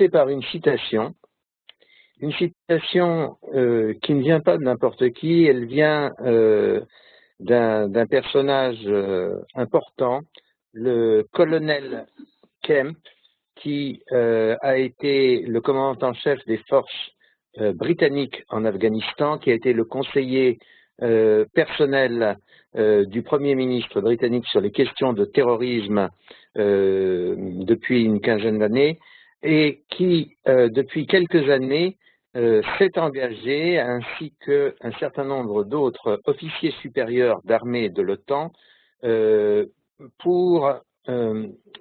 commencer par une citation qui ne vient pas de n'importe qui, elle vient d'un personnage important, le colonel Kemp, qui a été le commandant en chef des forces britanniques en Afghanistan, qui a été le conseiller personnel du Premier ministre britannique sur les questions de terrorisme depuis une quinzaine d'années, et qui, depuis quelques années, s'est engagé, ainsi qu'un certain nombre d'autres officiers supérieurs d'armée de l'OTAN, pour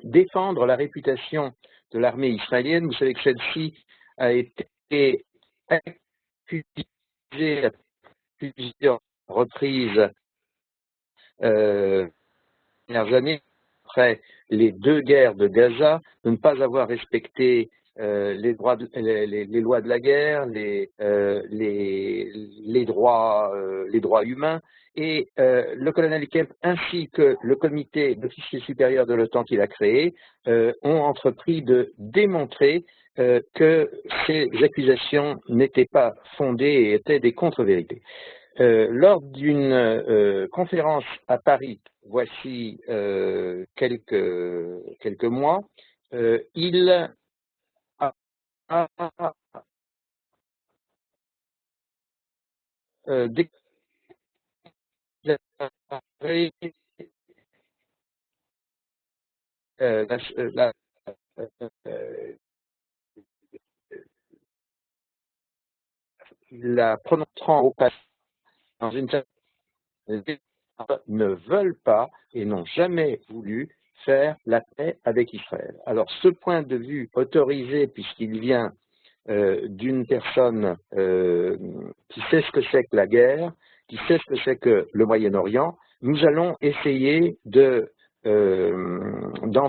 défendre la réputation de l'armée israélienne. Vous savez que celle-ci a été accusée à plusieurs reprises dernières années, après les deux guerres de Gaza, de ne pas avoir respecté les lois de la guerre, les droits humains, et le colonel Kemp ainsi que le comité d'officiers supérieurs de l'OTAN qu'il a créé ont entrepris de démontrer que ces accusations n'étaient pas fondées et étaient des contre-vérités. Lors d'une conférence à Paris, voici quelques mois, il a déclaré la prononçant au passé dans une ne veulent pas et n'ont jamais voulu faire la paix avec Israël. Alors ce point de vue autorisé, puisqu'il vient d'une personne qui sait ce que c'est que la guerre, qui sait ce que c'est que le Moyen-Orient, nous allons essayer d'en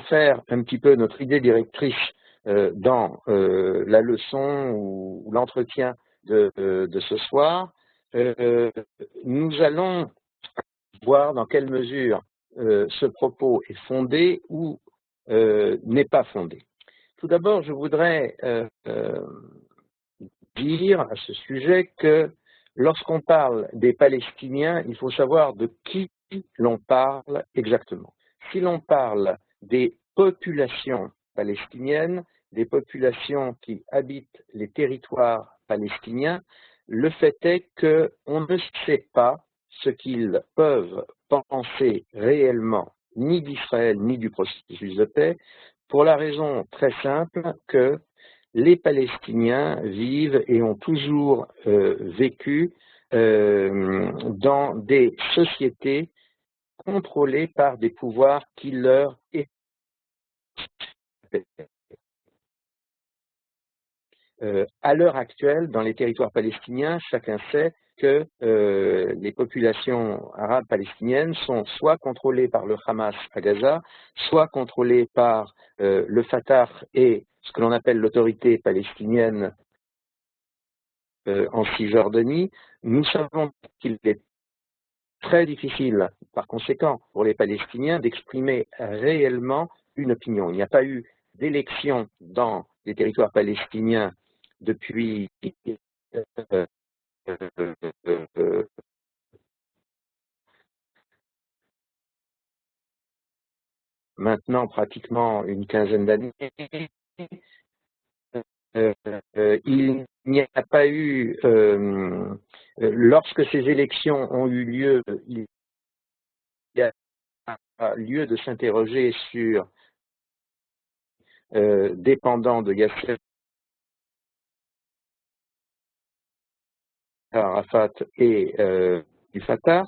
faire un petit peu notre idée directrice dans la leçon ou l'entretien de ce soir. Nous allons voir dans quelle mesure ce propos est fondé ou n'est pas fondé. Tout d'abord, je voudrais dire à ce sujet que lorsqu'on parle des Palestiniens, il faut savoir de qui l'on parle exactement. Si l'on parle des populations palestiniennes, des populations qui habitent les territoires palestiniens, le fait est qu'on ne sait pas ce qu'ils peuvent penser réellement ni d'Israël ni du processus de paix, pour la raison très simple que les Palestiniens vivent et ont toujours vécu dans des sociétés contrôlées par des pouvoirs qui leur échappent. À l'heure actuelle, dans les territoires palestiniens, chacun sait que les populations arabes palestiniennes sont soit contrôlées par le Hamas à Gaza, soit contrôlées par le Fatah et ce que l'on appelle l'autorité palestinienne en Cisjordanie. Nous savons qu'il est très difficile, par conséquent, pour les Palestiniens d'exprimer réellement une opinion. Il n'y a pas eu d'élection dans les territoires palestiniens depuis maintenant pratiquement une quinzaine d'années. Il n'y a pas eu, lorsque ces élections ont eu lieu, il y a lieu de s'interroger sur dépendant de Yasser Arafat et du Fatah.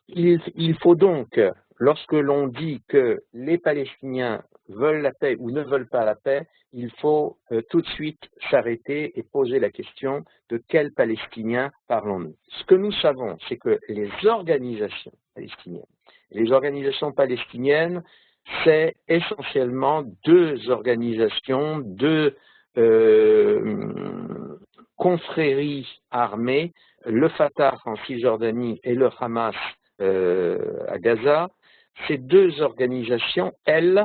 Il faut donc, lorsque l'on dit que les Palestiniens veulent la paix ou ne veulent pas la paix, il faut tout de suite s'arrêter et poser la question de quels Palestiniens parlons-nous. Ce que nous savons, c'est que les organisations palestiniennes, c'est essentiellement deux organisations, deux confréries armées, le Fatah en Cisjordanie et le Hamas à Gaza. ces deux organisations, elles,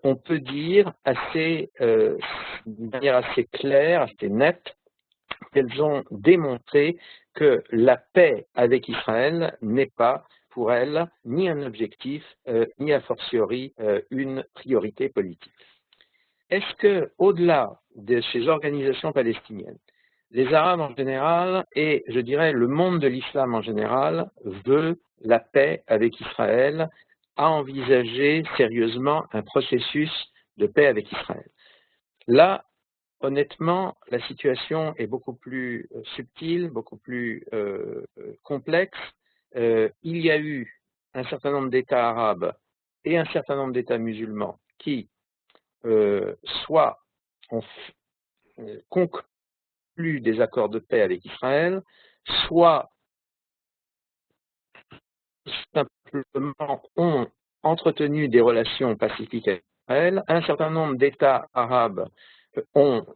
on peut dire de manière assez claire, assez nette, qu'elles ont démontré que la paix avec Israël n'est pas, pour elles, ni un objectif, ni a fortiori une priorité politique. Est-ce que, au-delà de ces organisations palestiniennes, les Arabes en général et, je dirais, le monde de l'islam en général veut la paix avec Israël, à envisager sérieusement un processus de paix avec Israël? Là, honnêtement, la situation est beaucoup plus subtile, beaucoup plus complexe. Il y a eu un certain nombre d'États arabes et un certain nombre d'États musulmans qui soit ont conclu des accords de paix avec Israël, soit simplement ont entretenu des relations pacifiques avec Israël. Un certain nombre d'États arabes ont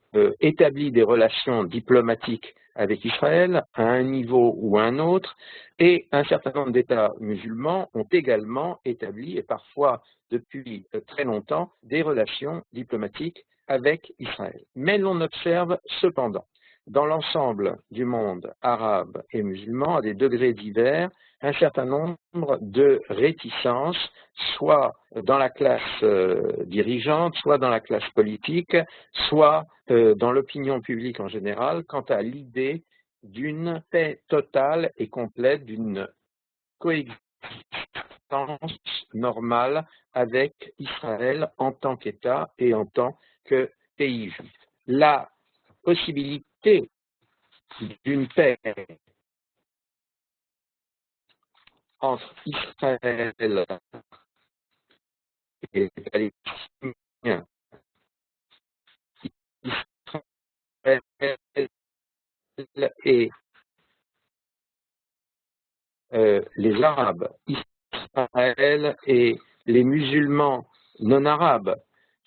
établi des relations diplomatiques avec Israël à un niveau ou à un autre, et un certain nombre d'États musulmans ont également établi, et parfois depuis très longtemps, des relations diplomatiques avec Israël. Mais l'on observe cependant, dans l'ensemble du monde arabe et musulman, à des degrés divers, un certain nombre de réticences, soit dans la classe dirigeante, soit dans la classe politique, soit dans l'opinion publique en général, quant à l'idée d'une paix totale et complète, d'une coexistence normale avec Israël en tant qu'État et en tant que pays juif. La possibilité d'une paix entre Israël et les Palestiniens, Israël et les Arabes, Israël et les musulmans non arabes.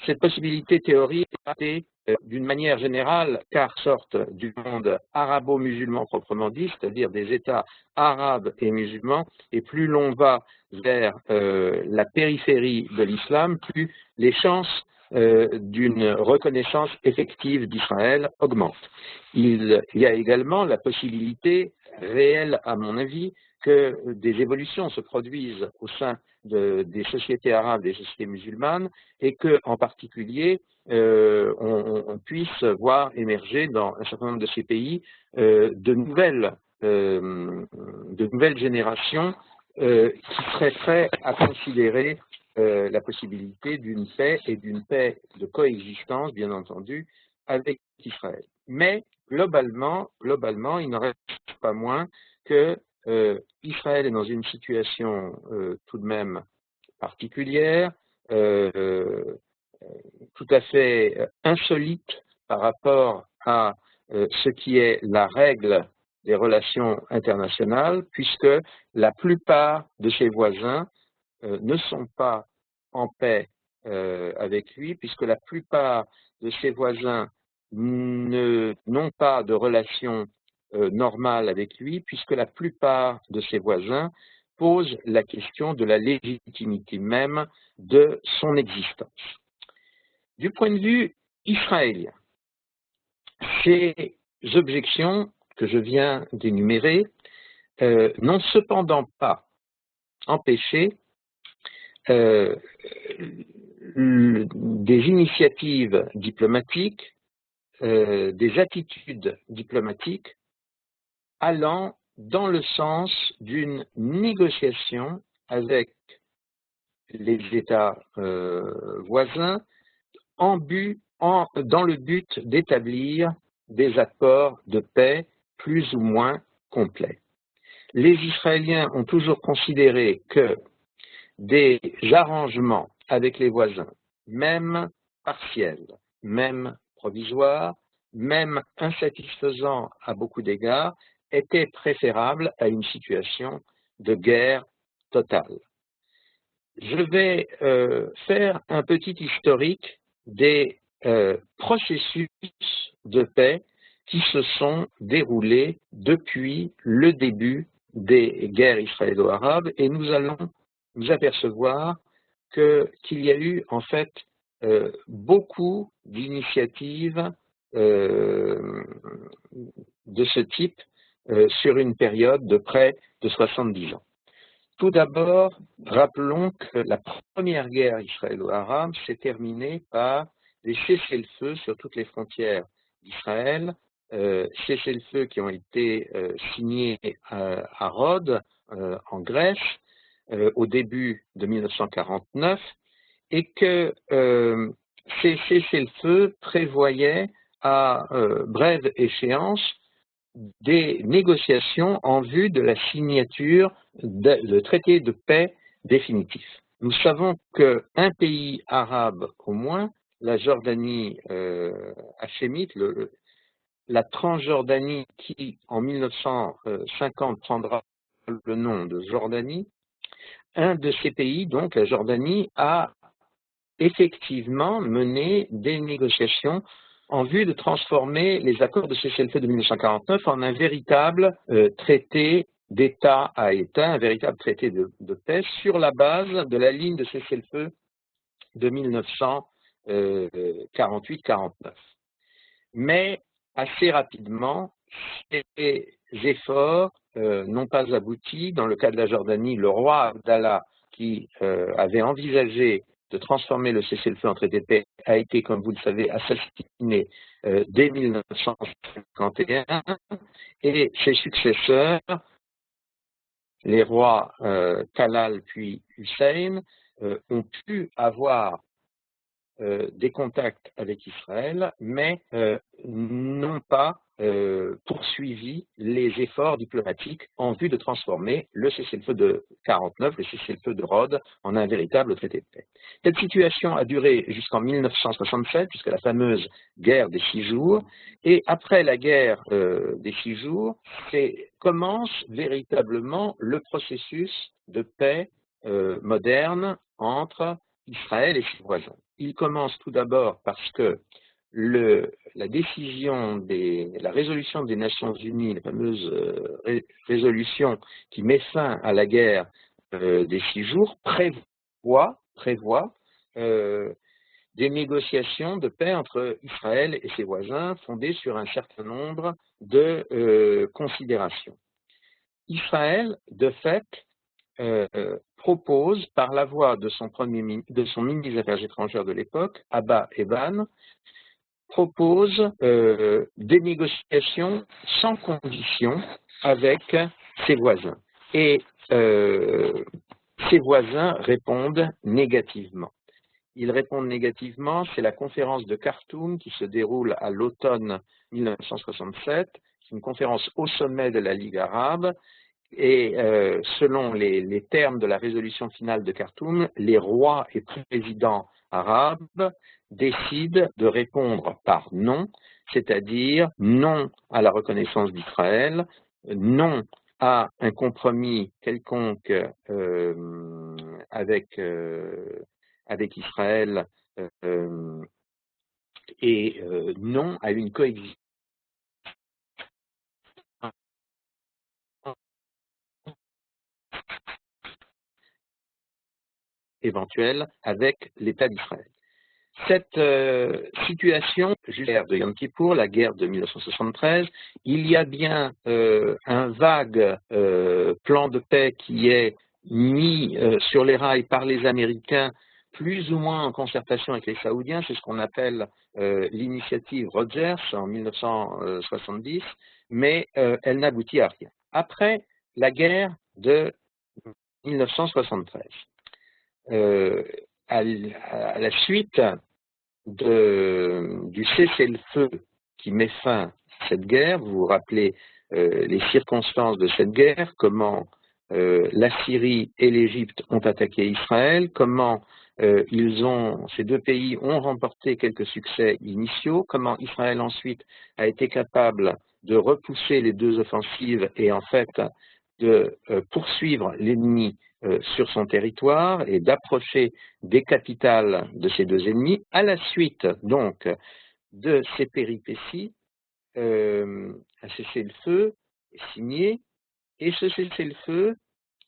Cette possibilité théorique est d'une manière générale, car sortent du monde arabo-musulman proprement dit, c'est-à-dire des États arabes et musulmans, et plus l'on va vers la périphérie de l'islam, plus les chances d'une reconnaissance effective d'Israël augmentent. Il y a également la possibilité réelle, à mon avis, que des évolutions se produisent au sein des sociétés arabes, des sociétés musulmanes, et que, en particulier, on puisse voir émerger dans un certain nombre de ces pays de nouvelles générations qui seraient prêtes à considérer la possibilité d'une paix et d'une paix de coexistence, bien entendu, avec Israël. Mais globalement, il n'en reste pas moins que Israël est dans une situation tout de même particulière, tout à fait insolite par rapport à ce qui est la règle des relations internationales, puisque la plupart de ses voisins ne sont pas en paix avec lui, puisque la plupart de ses voisins n'ont pas de relations normales avec lui, puisque la plupart de ses voisins posent la question de la légitimité même de son existence. Du point de vue israélien, ces objections que je viens d'énumérer n'ont cependant pas empêché des initiatives diplomatiques, des attitudes diplomatiques allant dans le sens d'une négociation avec les États voisins dans le but d'établir des accords de paix plus ou moins complets. Les Israéliens ont toujours considéré que des arrangements avec les voisins, même partiels, même provisoires, même insatisfaisants à beaucoup d'égards, étaient préférables à une situation de guerre totale. Je vais faire un petit historique des processus de paix qui se sont déroulés depuis le début des guerres israélo-arabes, et nous allons nous apercevoir qu'il y a eu en fait beaucoup d'initiatives de ce type sur une période de près de 70 ans. Tout d'abord, rappelons que la première guerre israélo-arabe s'est terminée par des cessez-le-feu sur toutes les frontières d'Israël, cessez-le-feu qui ont été signés à Rhodes, en Grèce, au début de 1949, et que ces cessez-le-feu prévoyaient à brève échéance des négociations en vue de la signature de traité de paix définitif. Nous savons qu'un pays arabe au moins, la Jordanie hachémite, la Transjordanie qui en 1950 prendra le nom de Jordanie, un de ces pays, donc la Jordanie, a effectivement mené des négociations en vue de transformer les accords de cessez-le-feu de 1949 en un véritable traité d'État à État, un véritable traité de paix sur la base de la ligne de cessez-le-feu de 1948-49. Mais assez rapidement, ces efforts n'ont pas abouti. Dans le cas de la Jordanie, le roi Abdallah, qui avait envisagé de transformer le cessez-le-feu en traité de paix, a été, comme vous le savez, assassiné dès 1951, et ses successeurs, les rois Talal puis Hussein, ont pu avoir des contacts avec Israël, mais n'ont pas poursuivi les efforts diplomatiques en vue de transformer le cessez-le-feu de 49, le cessez-le-feu de Rhodes, en un véritable traité de paix. Cette situation a duré jusqu'en 1967, jusqu'à la fameuse guerre des 6 jours, et après la guerre des 6 jours, commence véritablement le processus de paix moderne entre Israël et ses voisins. Il commence tout d'abord parce que la décision la résolution des Nations Unies, la fameuse résolution qui met fin à la guerre des 6 jours, prévoit des négociations de paix entre Israël et ses voisins fondées sur un certain nombre de considérations. Israël, de fait, propose, par la voix de son ministre des Affaires étrangères de l'époque, Abba Eban, propose des négociations sans condition avec ses voisins. Et ses voisins répondent négativement. Ils répondent négativement, c'est la conférence de Khartoum qui se déroule à l'automne 1967, c'est une conférence au sommet de la Ligue arabe, et selon les termes de la résolution finale de Khartoum, les rois et présidents arabes décident de répondre par non, c'est-à-dire non à la reconnaissance d'Israël, non à un compromis quelconque avec Israël et non à une coexistence éventuelle avec l'État d'Israël. Cette situation, juste la guerre de Yom Kippour, la guerre de 1973, il y a bien un vague plan de paix qui est mis sur les rails par les Américains, plus ou moins en concertation avec les Saoudiens, c'est ce qu'on appelle l'initiative Rogers en 1970, mais elle n'aboutit à rien. Après la guerre de 1973, à la suite du cessez-le-feu qui met fin à cette guerre, vous vous rappelez les circonstances de cette guerre, comment la Syrie et l'Égypte ont attaqué Israël, comment ces deux pays ont remporté quelques succès initiaux, comment Israël ensuite a été capable de repousser les deux offensives et en fait de poursuivre l'ennemi sur son territoire et d'approcher des capitales de ces deux ennemis. À la suite donc de ces péripéties, un cessez-le-feu est signé, et ce cessez-le-feu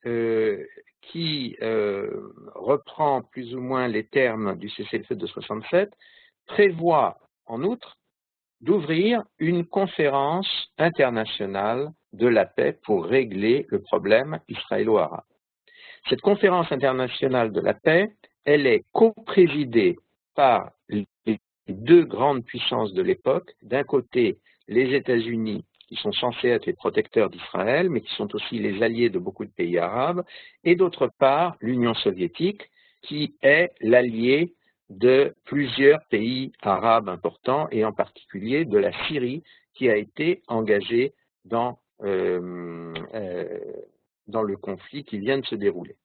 qui reprend plus ou moins les termes du cessez-le-feu de 67, prévoit en outre d'ouvrir une conférence internationale de la paix pour régler le problème israélo-arabe. Cette conférence internationale de la paix, elle est co-présidée par les deux grandes puissances de l'époque, d'un côté les États-Unis, qui sont censés être les protecteurs d'Israël, mais qui sont aussi les alliés de beaucoup de pays arabes, et d'autre part l'Union soviétique, qui est l'allié de plusieurs pays arabes importants, et en particulier de la Syrie, qui a été engagée dans le conflit qui vient de se dérouler.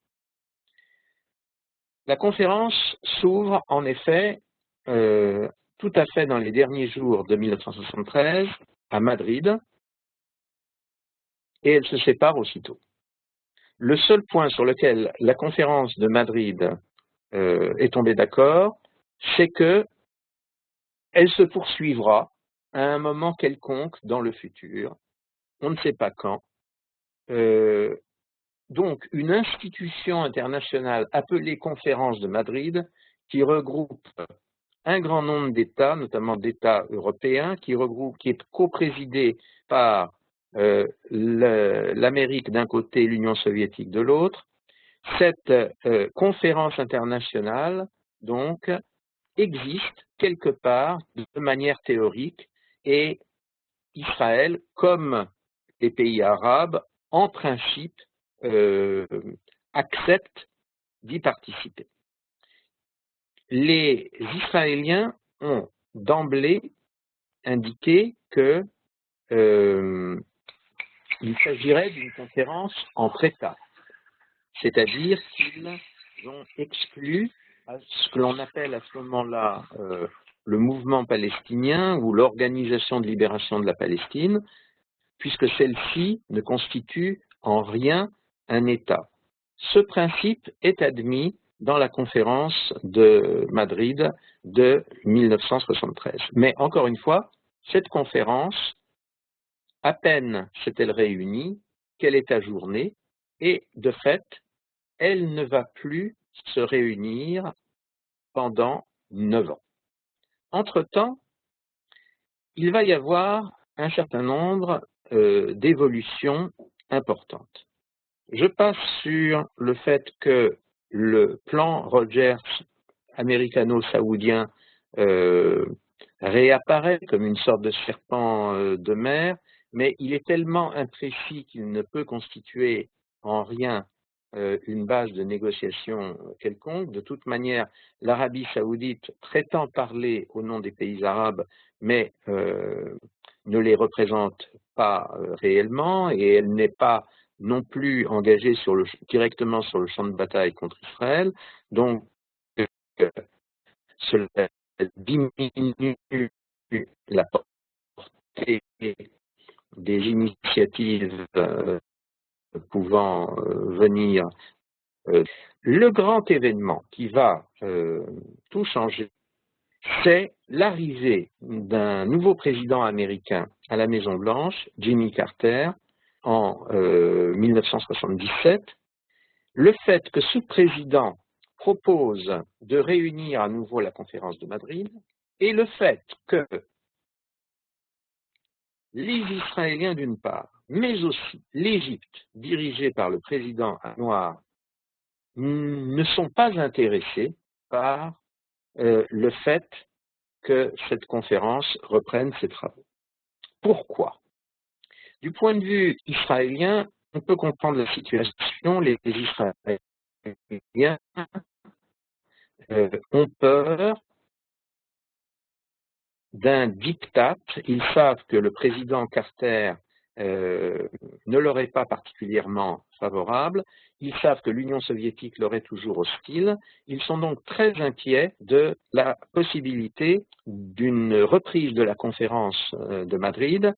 La conférence s'ouvre en effet tout à fait dans les derniers jours de 1973 à Madrid, et elle se sépare aussitôt. Le seul point sur lequel la conférence de Madrid est tombée d'accord, c'est que elle se poursuivra à un moment quelconque dans le futur, on ne sait pas quand. Donc, une institution internationale appelée Conférence de Madrid, qui regroupe un grand nombre d'États, notamment d'États européens, qui est coprésidée par l'Amérique d'un côté et l'Union soviétique de l'autre. Cette conférence internationale, donc, existe quelque part de manière théorique, et Israël, comme les pays arabes, en principe, acceptent d'y participer. Les Israéliens ont d'emblée indiqué que il s'agirait d'une conférence entre États, c'est-à-dire qu'ils ont exclu ce que l'on appelle à ce moment-là le mouvement palestinien ou l'Organisation de libération de la Palestine, puisque celle-ci ne constitue en rien un État. Ce principe est admis dans la conférence de Madrid de 1973. Mais encore une fois, cette conférence, à peine s'est-elle réunie qu'elle est ajournée, et de fait, elle ne va plus se réunir pendant 9 ans. Entre-temps, il va y avoir un certain nombre d'évolutions importantes. Je passe sur le fait que le plan Rogers américano-saoudien réapparaît comme une sorte de serpent de mer, mais il est tellement imprécis qu'il ne peut constituer en rien une base de négociation quelconque. De toute manière, l'Arabie saoudite prétend parler au nom des pays arabes, mais ne les représente pas réellement, et elle n'est pas non plus engagée directement sur le champ de bataille contre Israël. Donc, cela diminue la portée des initiatives pouvant venir. Le grand événement qui va tout changer, c'est l'arrivée d'un nouveau président américain à la Maison-Blanche, Jimmy Carter, en 1977. Le fait que ce président propose de réunir à nouveau la conférence de Madrid, et le fait que les Israéliens d'une part, mais aussi l'Égypte, dirigée par le président noir, ne sont pas intéressés par le fait que cette conférence reprenne ses travaux. Pourquoi? Du point de vue israélien, on peut comprendre la situation. Les Israéliens ont peur d'un diktat. Ils savent que le président Carter ne leur est pas particulièrement favorable. Ils savent que l'Union soviétique leur est toujours hostile. Ils sont donc très inquiets de la possibilité d'une reprise de la conférence de Madrid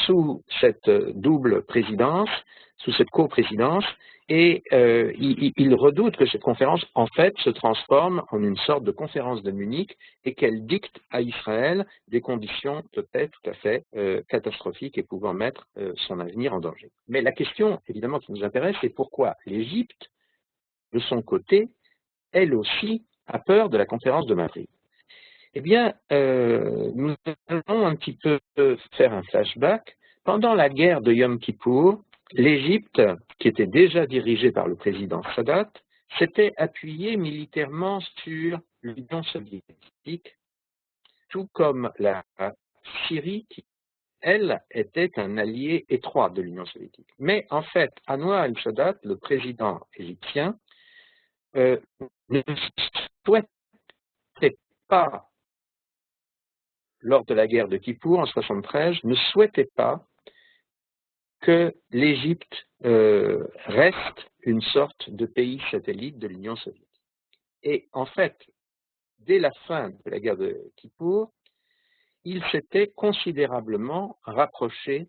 sous cette double présidence, sous cette coprésidence, Et il redoute que cette conférence, en fait, se transforme en une sorte de conférence de Munich et qu'elle dicte à Israël des conditions de paix tout à fait catastrophiques et pouvant mettre son avenir en danger. Mais la question, évidemment, qui nous intéresse, c'est pourquoi l'Égypte, de son côté, elle aussi, a peur de la conférence de Madrid. Eh bien, nous allons un petit peu faire un flashback. Pendant la guerre de Yom Kippour, l'Égypte, qui était déjà dirigée par le président Sadat, s'était appuyée militairement sur l'Union soviétique, tout comme la Syrie, qui, elle, était un allié étroit de l'Union soviétique. Mais en fait, Anwar el-Sadat, le président égyptien, ne souhaitait pas, lors de la guerre de Kippour en 1973, ne souhaitait pas que l'Égypte reste une sorte de pays satellite de l'Union soviétique. Et en fait, dès la fin de la guerre de Kippour, il s'était considérablement rapproché.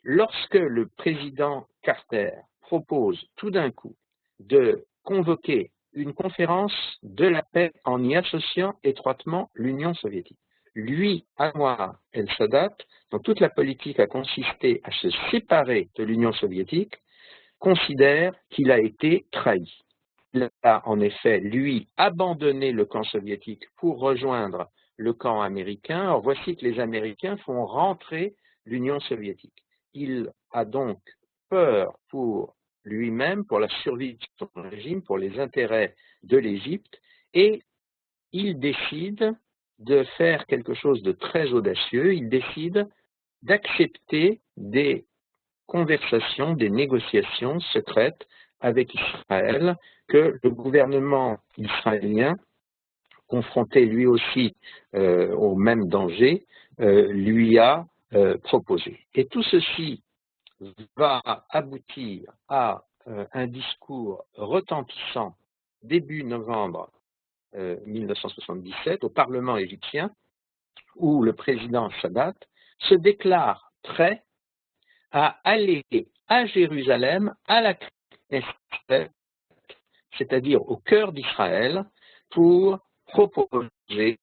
Lorsque le président Carter propose tout d'un coup de convoquer une conférence de la paix en y associant étroitement l'Union soviétique, lui, Anwar el-Sadat, dont toute la politique a consisté à se séparer de l'Union soviétique, considère qu'il a été trahi. Il a en effet, lui, abandonné le camp soviétique pour rejoindre le camp américain. Or, voici que les Américains font rentrer l'Union soviétique. Il a donc peur pour lui-même, pour la survie de son régime, pour les intérêts de l'Égypte, et il décide de faire quelque chose de très audacieux. Il décide d'accepter des conversations, des négociations secrètes avec Israël que le gouvernement israélien, confronté lui aussi au même danger, lui a proposé. Et tout ceci va aboutir à un discours retentissant début novembre 1977 au Parlement égyptien, où le président Sadat se déclare prêt à aller à Jérusalem, à la Knesset, c'est-à-dire au cœur d'Israël, pour proposer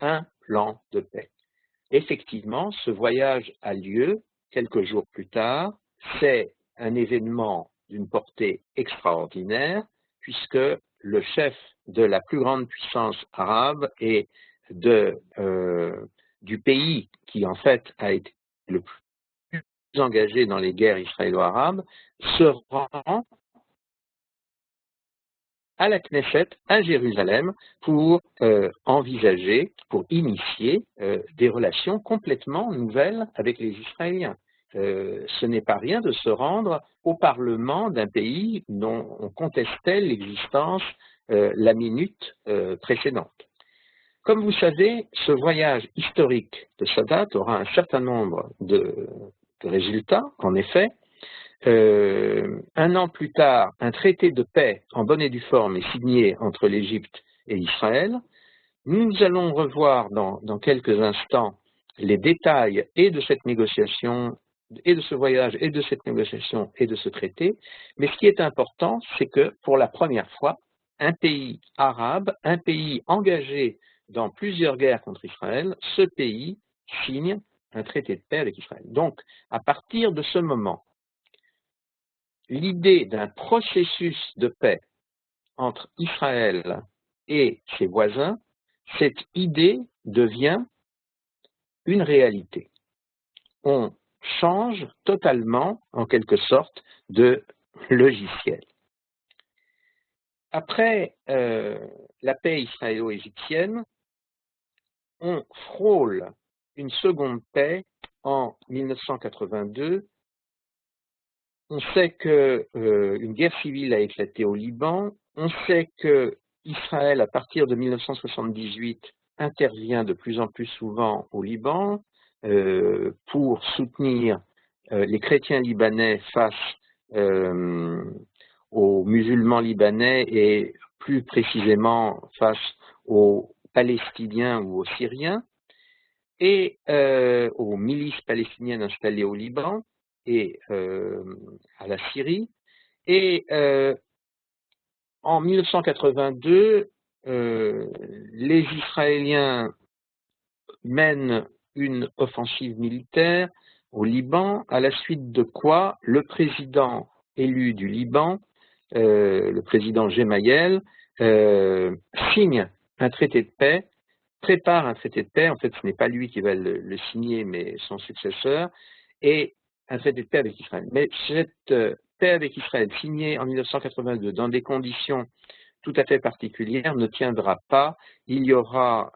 un plan de paix. Effectivement, ce voyage a lieu quelques jours plus tard. C'est un événement d'une portée extraordinaire, puisque le chef de la plus grande puissance arabe et du pays qui en fait a été le plus engagé dans les guerres israélo-arabes se rend à la Knesset, à Jérusalem, pour envisager, pour initier des relations complètement nouvelles avec les Israéliens. Ce n'est pas rien de se rendre au Parlement d'un pays dont on contestait l'existence la minute précédente. Comme vous savez, ce voyage historique de Sadat aura un certain nombre de résultats. En effet, un an plus tard, un traité de paix en bonne et due forme est signé entre l'Égypte et Israël. Nous allons revoir dans quelques instants les détails et de cette négociation, et de ce voyage, et de cette négociation, et de ce traité. Mais ce qui est important, c'est que pour la première fois, un pays arabe, un pays engagé dans plusieurs guerres contre Israël, ce pays signe un traité de paix avec Israël. Donc, à partir de ce moment, l'idée d'un processus de paix entre Israël et ses voisins, cette idée devient une réalité. On change totalement, en quelque sorte, de logiciel. Après la paix israélo-égyptienne, on frôle une seconde paix en 1982. On sait qu'une guerre civile a éclaté au Liban. On sait que Israël, à partir de 1978, intervient de plus en plus souvent au Liban pour soutenir les chrétiens libanais face aux musulmans libanais et plus précisément face aux Palestiniens ou aux Syriens et aux milices palestiniennes installées au Liban. et à la Syrie. Et en 1982, les Israéliens mènent une offensive militaire au Liban, à la suite de quoi le président élu du Liban, le président Gemayel, signe un traité de paix, prépare un traité de paix. En fait, ce n'est pas lui qui va le signer, mais son successeur, et un traité de paix avec Israël. Mais cette paix avec Israël, signée en 1982 dans des conditions tout à fait particulière, ne tiendra pas. Il y aura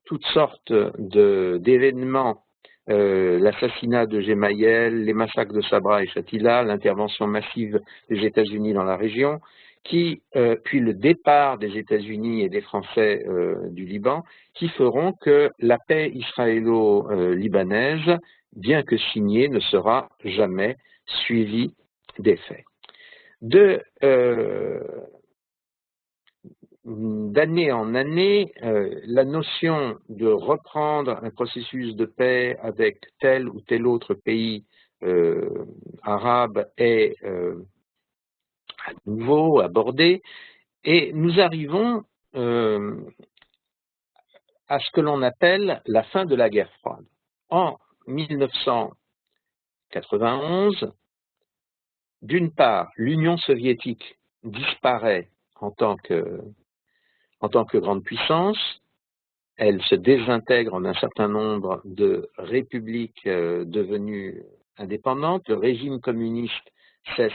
toutes sortes d'événements, l'assassinat de Gemayel, les massacres de Sabra et Shatila, l'intervention massive des États-Unis dans la région, puis le départ des États-Unis et des Français du Liban, qui feront que la paix israélo-libanaise, bien que signée, ne sera jamais suivie des faits. D'année en année, la notion de reprendre un processus de paix avec tel ou tel autre pays arabe est à nouveau abordée, et nous arrivons à ce que l'on appelle la fin de la guerre froide. En 1991, d'une part, l'Union soviétique disparaît en tant que grande puissance. Elle se désintègre en un certain nombre de républiques devenues indépendantes. Le régime communiste cesse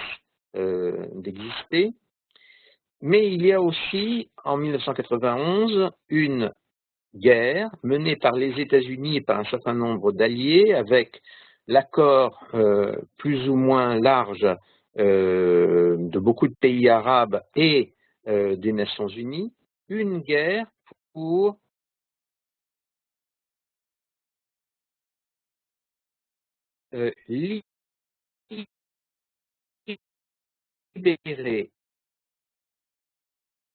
d'exister. Mais il y a aussi, en 1991, une guerre menée par les États-Unis et par un certain nombre d'alliés, avec l'accord plus ou moins large de beaucoup de pays arabes et des Nations Unies, une guerre pour libérer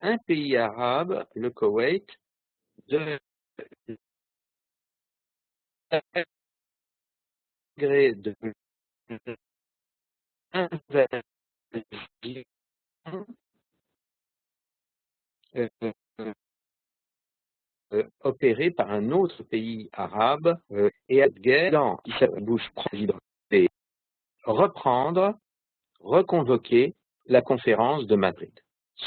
un pays arabe, le Koweït, de gré de l'invasion opérée par un autre pays arabe et à guerre, Bush président, et reprendre, reconvoquer la conférence de Madrid.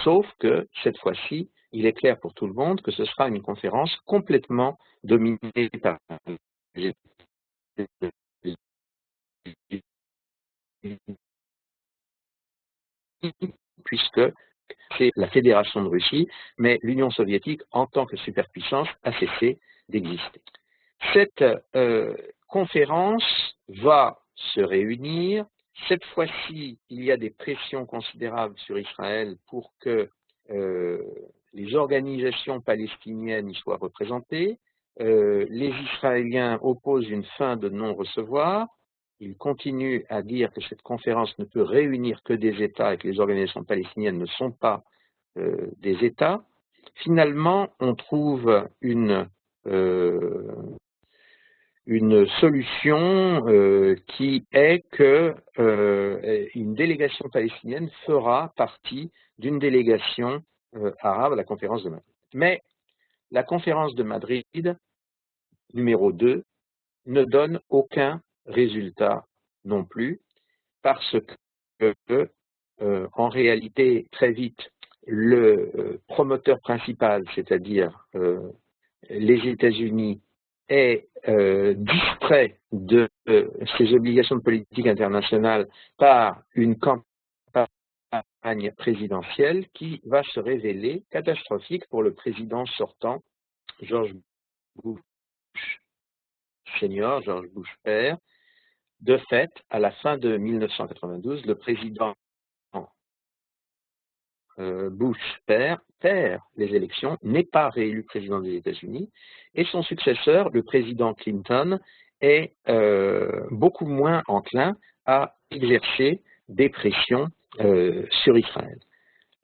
Sauf que, cette fois-ci, il est clair pour tout le monde que ce sera une conférence complètement dominée par les États-Unis, puisque c'est la Fédération de Russie, mais l'Union soviétique, en tant que superpuissance, a cessé d'exister. Cette conférence va se réunir. Cette fois-ci, il y a des pressions considérables sur Israël pour que les organisations palestiniennes y soient représentées. Les Israéliens opposent une fin de non-recevoir. Ils continuent à dire que cette conférence ne peut réunir que des États et que les organisations palestiniennes ne sont pas des États. Finalement, on trouve une solution qui est que une délégation palestinienne fera partie d'une délégation arabe à la conférence de Madrid. Mais la conférence de Madrid, numéro 2, ne donne aucun résultat non plus, parce que en réalité, très vite, le promoteur principal, c'est-à-dire les États-Unis, est distrait de ses obligations de politique internationale par une campagne présidentielle qui va se révéler catastrophique pour le président sortant, George Bush senior, George Bush père. De fait, à la fin de 1992, le président Bush perd les élections, n'est pas réélu président des États-Unis, et son successeur, le président Clinton, est beaucoup moins enclin à exercer des pressions sur Israël.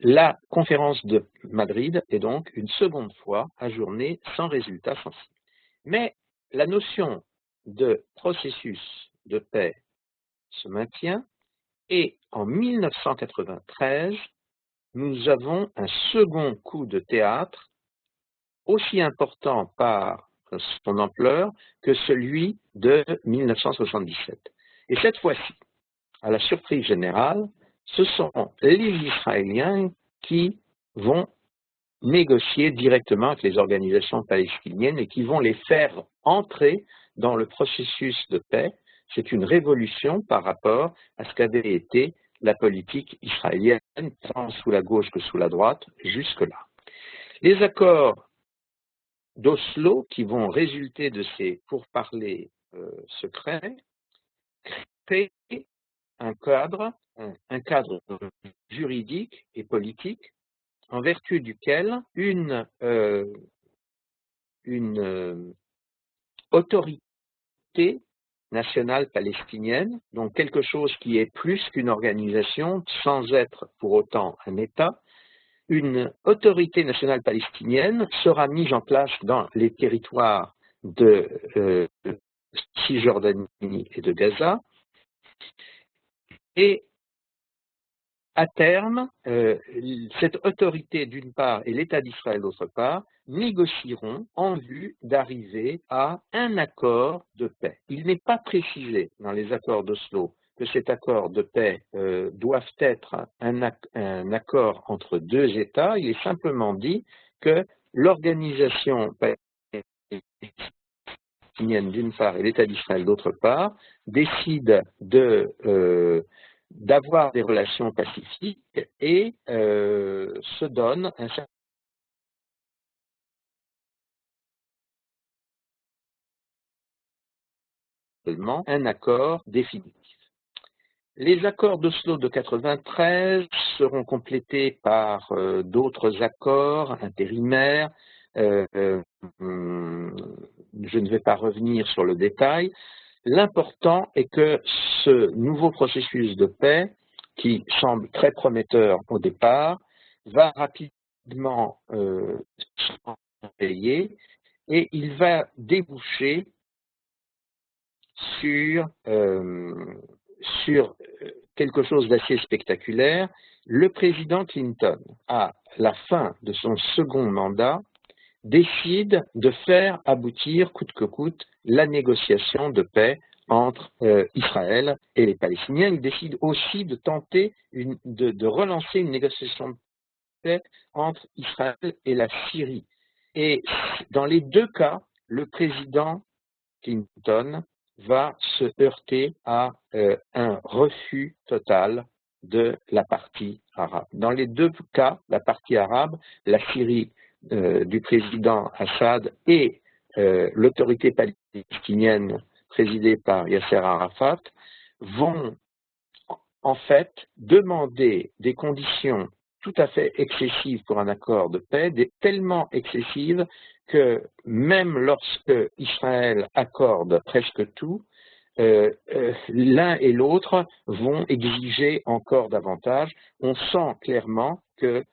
La conférence de Madrid est donc une seconde fois ajournée sans résultat sensible. Mais la notion de processus de paix se maintient. Et en 1993, nous avons un second coup de théâtre aussi important par son ampleur que celui de 1977. Et cette fois-ci, à la surprise générale, ce sont les Israéliens qui vont négocier directement avec les organisations palestiniennes et qui vont les faire entrer dans le processus de paix. C'est une révolution par rapport à ce qu'avait été la politique israélienne, tant sous la gauche que sous la droite, jusque-là. Les accords d'Oslo, qui vont résulter de ces pourparlers secrets, créent un cadre juridique et politique en vertu duquel une autorité nationale palestinienne, donc quelque chose qui est plus qu'une organisation sans être pour autant un État, une autorité nationale palestinienne sera mise en place dans les territoires de Cisjordanie et de Gaza, et à terme, cette autorité d'une part et l'État d'Israël d'autre part négocieront en vue d'arriver à un accord de paix. Il n'est pas précisé dans les accords d'Oslo que cet accord de paix doit être un accord entre deux États. Il est simplement dit que l'organisation palestinienne d'une part et l'État d'Israël d'autre part décident d'avoir des relations pacifiques et se donnent un accord définitif. Les accords d'Oslo de 93 seront complétés par d'autres accords intérimaires. Je ne vais pas revenir sur le détail. L'important est que ce nouveau processus de paix, qui semble très prometteur au départ, va rapidement s'enrayer et il va déboucher sur quelque chose d'assez spectaculaire. Le président Clinton, à la fin de son second mandat, décide de faire aboutir coûte que coûte la négociation de paix entre Israël et les Palestiniens. Il décide aussi de tenter de relancer une négociation de paix entre Israël et la Syrie. Et dans les deux cas, le président Clinton va se heurter à un refus total de la partie arabe. Dans les deux cas, la partie arabe, la Syrie du président Assad et l'autorité palestinienne présidée par Yasser Arafat vont en fait demander des conditions tout à fait excessives pour un accord de paix, tellement excessives que même lorsque Israël accorde presque tout, l'un et l'autre vont exiger encore davantage. On sent clairement que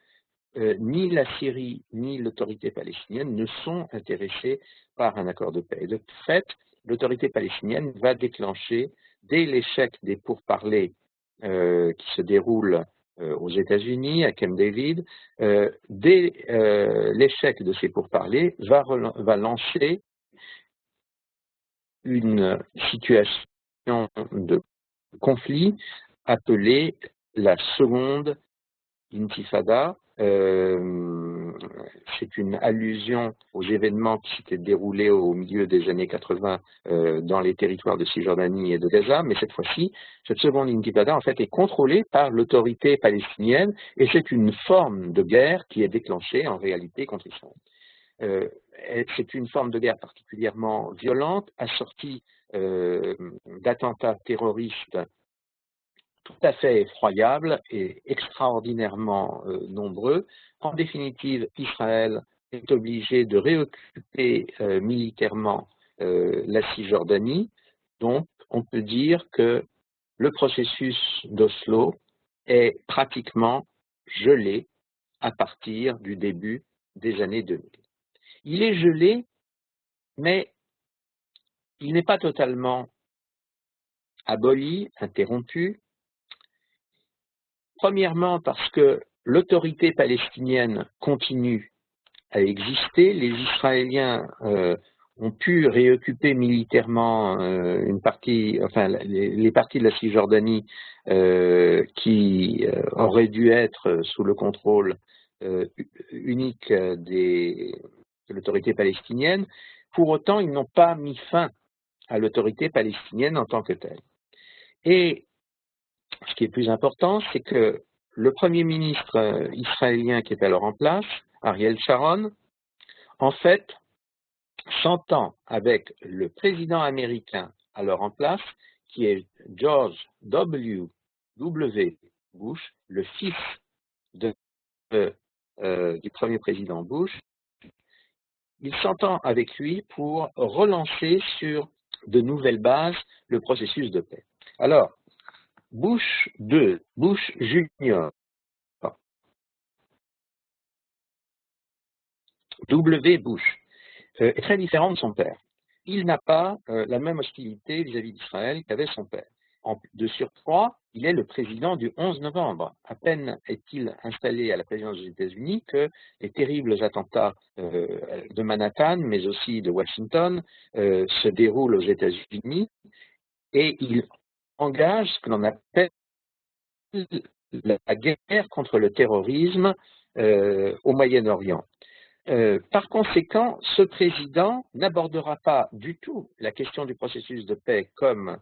ni la Syrie ni l'autorité palestinienne ne sont intéressés par un accord de paix. De fait, l'autorité palestinienne va déclencher, dès l'échec des pourparlers qui se déroulent aux États-Unis, à Camp David, dès l'échec de ces pourparlers, va lancer une situation de conflit appelée la seconde intifada. C'est une allusion aux événements qui s'étaient déroulés au milieu des années 80 dans les territoires de Cisjordanie et de Gaza, mais cette fois-ci, cette seconde intifada en fait est contrôlée par l'autorité palestinienne et c'est une forme de guerre qui est déclenchée en réalité contre Israël. C'est une forme de guerre particulièrement violente, assortie d'attentats terroristes tout à fait effroyables et extraordinairement nombreux. En définitive, Israël est obligé de réoccuper militairement la Cisjordanie. Donc, on peut dire que le processus d'Oslo est pratiquement gelé à partir du début des années 2000. Il est gelé, mais il n'est pas totalement aboli, interrompu. Premièrement, parce que l'autorité palestinienne continue à exister. Les Israéliens ont pu réoccuper militairement une partie, enfin les parties de la Cisjordanie qui auraient dû être sous le contrôle unique de l'autorité palestinienne. Pour autant, ils n'ont pas mis fin à l'autorité palestinienne en tant que telle. Et ce qui est plus important, c'est que le premier ministre israélien qui est alors en place, Ariel Sharon, en fait, s'entend avec le président américain alors en place, qui est George W. Bush, le fils du premier président Bush. Il s'entend avec lui pour relancer sur de nouvelles bases le processus de paix. Alors, Bush II, Bush Junior, W. Bush, est très différent de son père. Il n'a pas la même hostilité vis-à-vis d'Israël qu'avait son père. De surcroît, il est le président du 11 novembre. À peine est-il installé à la présidence des États-Unis que les terribles attentats de Manhattan, mais aussi de Washington, se déroulent aux États-Unis et il engage ce que l'on appelle la guerre contre le terrorisme au Moyen-Orient. Par conséquent, ce président n'abordera pas du tout la question du processus de paix comme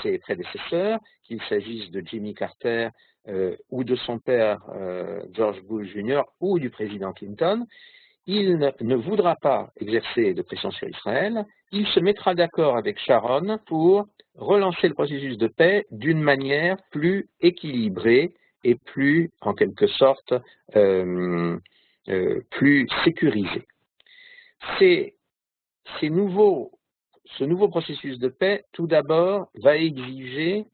ses prédécesseurs, qu'il s'agisse de Jimmy Carter ou de son père George Bush Jr. ou du président Clinton. Il ne voudra pas exercer de pression sur Israël, il se mettra d'accord avec Sharon pour relancer le processus de paix d'une manière plus équilibrée et plus, en quelque sorte, plus sécurisé. Ce nouveau processus de paix, tout d'abord, va exiger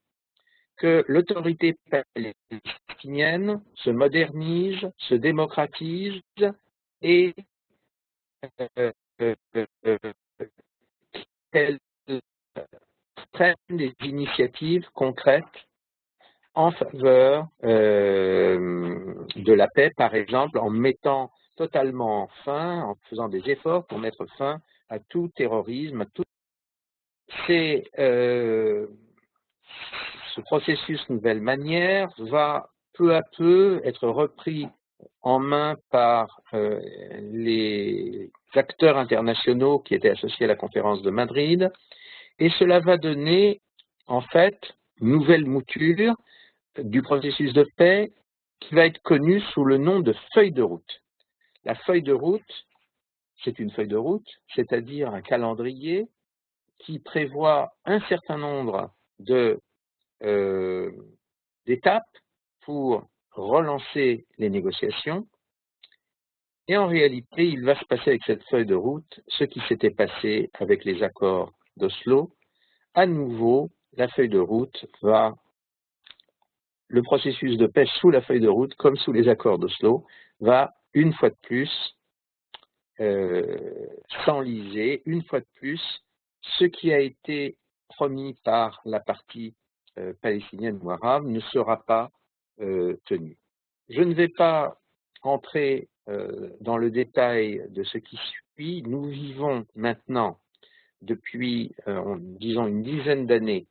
que l'autorité palestinienne se modernise, se démocratise et qu'elle prenne des initiatives concrètes en faveur de la paix, par exemple, en mettant totalement fin, en faisant des efforts pour mettre fin à tout terrorisme, à tout. Ce processus nouvelle manière va peu à peu être repris en main par les acteurs internationaux qui étaient associés à la conférence de Madrid, et cela va donner en fait une nouvelle mouture du processus de paix qui va être connu sous le nom de feuille de route. La feuille de route, c'est une feuille de route, c'est-à-dire un calendrier qui prévoit un certain nombre d'étapes pour relancer les négociations. Et en réalité, il va se passer avec cette feuille de route ce qui s'était passé avec les accords d'Oslo. À nouveau, la feuille de route le processus de paix sous la feuille de route, comme sous les accords d'Oslo, va une fois de plus s'enliser, une fois de plus, ce qui a été promis par la partie palestinienne ou arabe ne sera pas tenu. Je ne vais pas entrer dans le détail de ce qui suit. Nous vivons maintenant, depuis, disons, une dizaine d'années,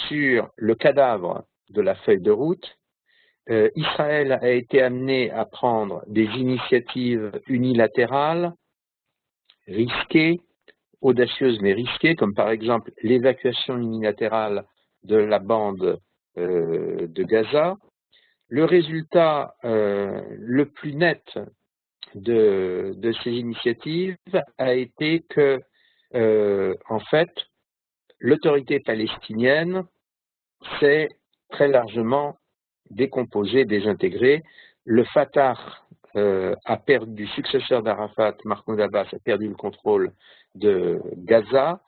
sur le cadavre de la feuille de route. Israël a été amené à prendre des initiatives unilatérales, risquées, audacieuses mais risquées, comme par exemple l'évacuation unilatérale de la bande de Gaza. Le résultat le plus net de ces initiatives a été que, en fait, l'autorité palestinienne s'est très largement décomposée, désintégrée. Le Fatah a perdu, du successeur d'Arafat, Mahmoud Abbas, a perdu le contrôle de Gaza.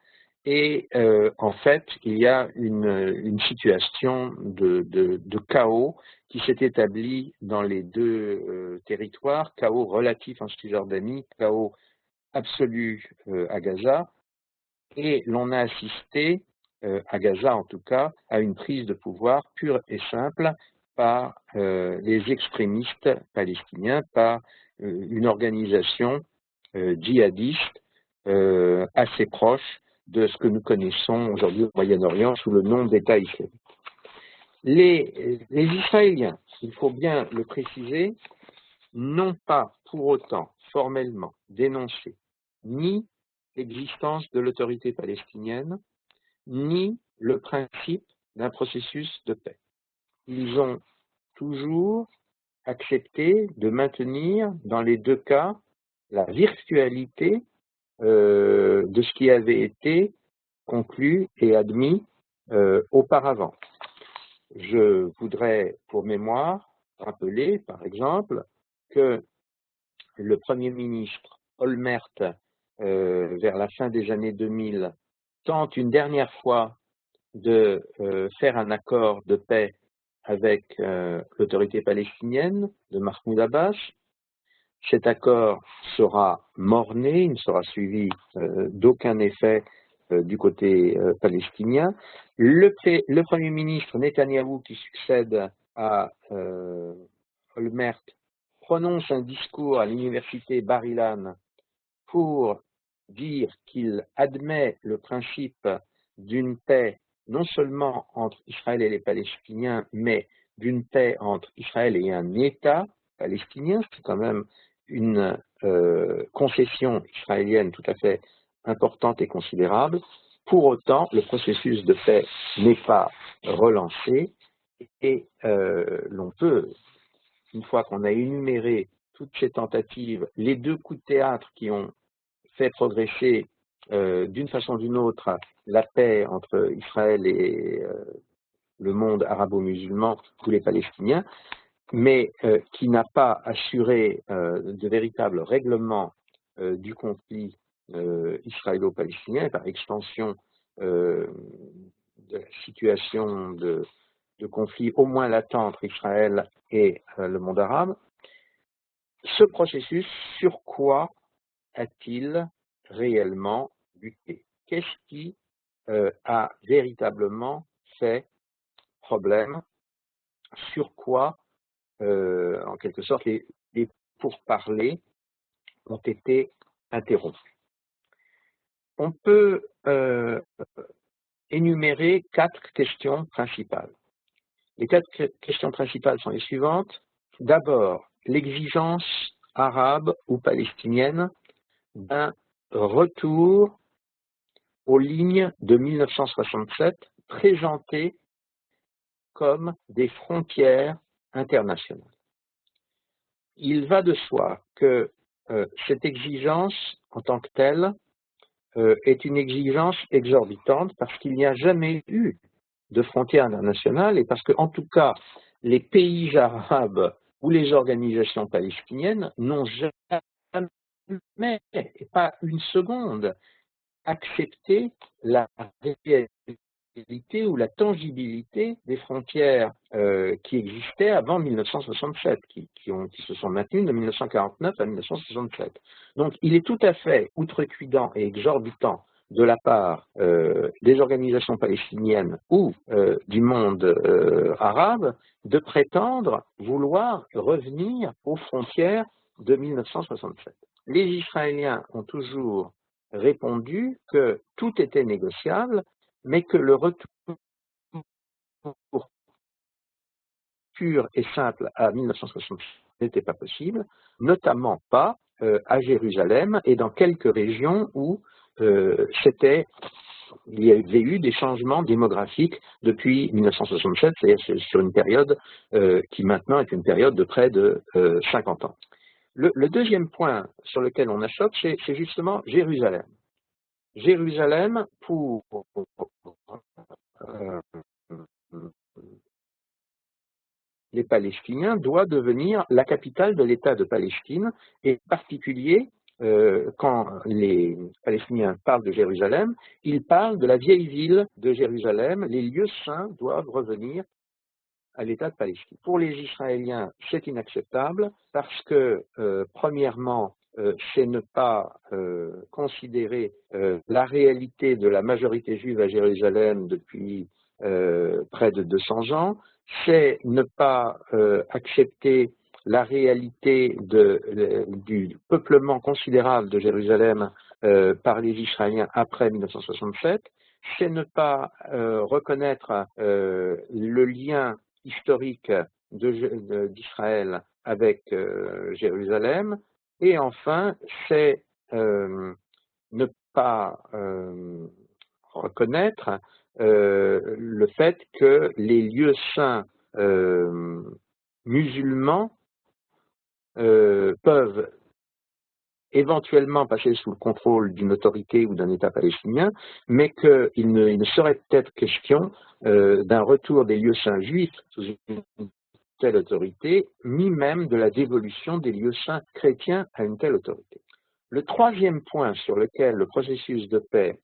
Et en fait, il y a une situation de chaos qui s'est établie dans les deux territoires, chaos relatif en Cisjordanie, chaos absolu à Gaza. Et l'on a assisté à Gaza en tout cas, à une prise de pouvoir pure et simple par les extrémistes palestiniens, par une organisation djihadiste assez proche de ce que nous connaissons aujourd'hui au Moyen-Orient sous le nom d'État islamique. Les Israéliens, il faut bien le préciser, n'ont pas pour autant formellement dénoncé ni l'existence de l'autorité palestinienne, ni le principe d'un processus de paix. Ils ont toujours accepté de maintenir dans les deux cas la virtualité de ce qui avait été conclu et admis auparavant. Je voudrais, pour mémoire, rappeler, par exemple, que le Premier ministre Olmert, vers la fin des années 2000, tente une dernière fois de faire un accord de paix avec l'autorité palestinienne de Mahmoud Abbas. Cet accord sera mort-né, il ne sera suivi d'aucun effet du côté palestinien. Le Premier ministre Netanyahou, qui succède à Olmert, prononce un discours à l'université Bar-Ilan pour dire qu'il admet le principe d'une paix non seulement entre Israël et les Palestiniens, mais d'une paix entre Israël et un État palestinien. C'est quand même une concession israélienne tout à fait importante et considérable. Pour autant, le processus de paix n'est pas relancé et l'on peut, une fois qu'on a énuméré toutes ces tentatives, les deux coups de théâtre qui ont fait progresser d'une façon ou d'une autre la paix entre Israël et le monde arabo-musulman ou les Palestiniens, mais qui n'a pas assuré de véritables règlements du conflit israélo-palestinien, et par extension de la situation de conflit au moins latent entre Israël et le monde arabe. Ce processus, sur quoi a-t-il réellement buté? Qu'est-ce qui a véritablement fait problème? Sur quoi, en quelque sorte, les pourparlers ont été interrompus? On peut énumérer 4 questions principales. Les 4 questions principales sont les suivantes. D'abord, l'exigence arabe ou palestinienne d'un retour aux lignes de 1967 présentées comme des frontières internationales. Il va de soi que cette exigence en tant que telle est une exigence exorbitante parce qu'il n'y a jamais eu de frontières internationales et parce que, en tout cas, les pays arabes ou les organisations palestiniennes n'ont jamais, et pas une seconde, accepté la réalité ou la tangibilité des frontières qui existaient avant 1967, qui se sont maintenues de 1949 à 1967. Donc il est tout à fait outrecuidant et exorbitant de la part des organisations palestiniennes ou du monde arabe de prétendre vouloir revenir aux frontières de 1967. Les Israéliens ont toujours répondu que tout était négociable, mais que le retour pur et simple à 1967 n'était pas possible, notamment pas à Jérusalem et dans quelques régions où il y avait eu des changements démographiques depuis 1967, c'est-à-dire sur une période qui maintenant est une période de près de 50 ans. Le deuxième point sur lequel on achoppe, c'est justement Jérusalem. Jérusalem, pour les Palestiniens, doit devenir la capitale de l'État de Palestine, et en particulier, quand les Palestiniens parlent de Jérusalem, ils parlent de la vieille ville de Jérusalem. Les lieux saints doivent revenir à l'État de Palestine. Pour les Israéliens, c'est inacceptable parce que, premièrement, c'est ne pas considérer la réalité de la majorité juive à Jérusalem depuis près de 200 ans, c'est ne pas accepter la réalité du peuplement considérable de Jérusalem par les Israéliens après 1967, c'est ne pas reconnaître le lien historique d'Israël avec Jérusalem, et enfin, c'est ne pas reconnaître le fait que les lieux saints musulmans peuvent éventuellement passer sous le contrôle d'une autorité ou d'un État palestinien, mais qu'il ne serait peut-être question d'un retour des lieux saints juifs sous une telle autorité, ni même de la dévolution des lieux saints chrétiens à une telle autorité. Le troisième point sur lequel le processus de paix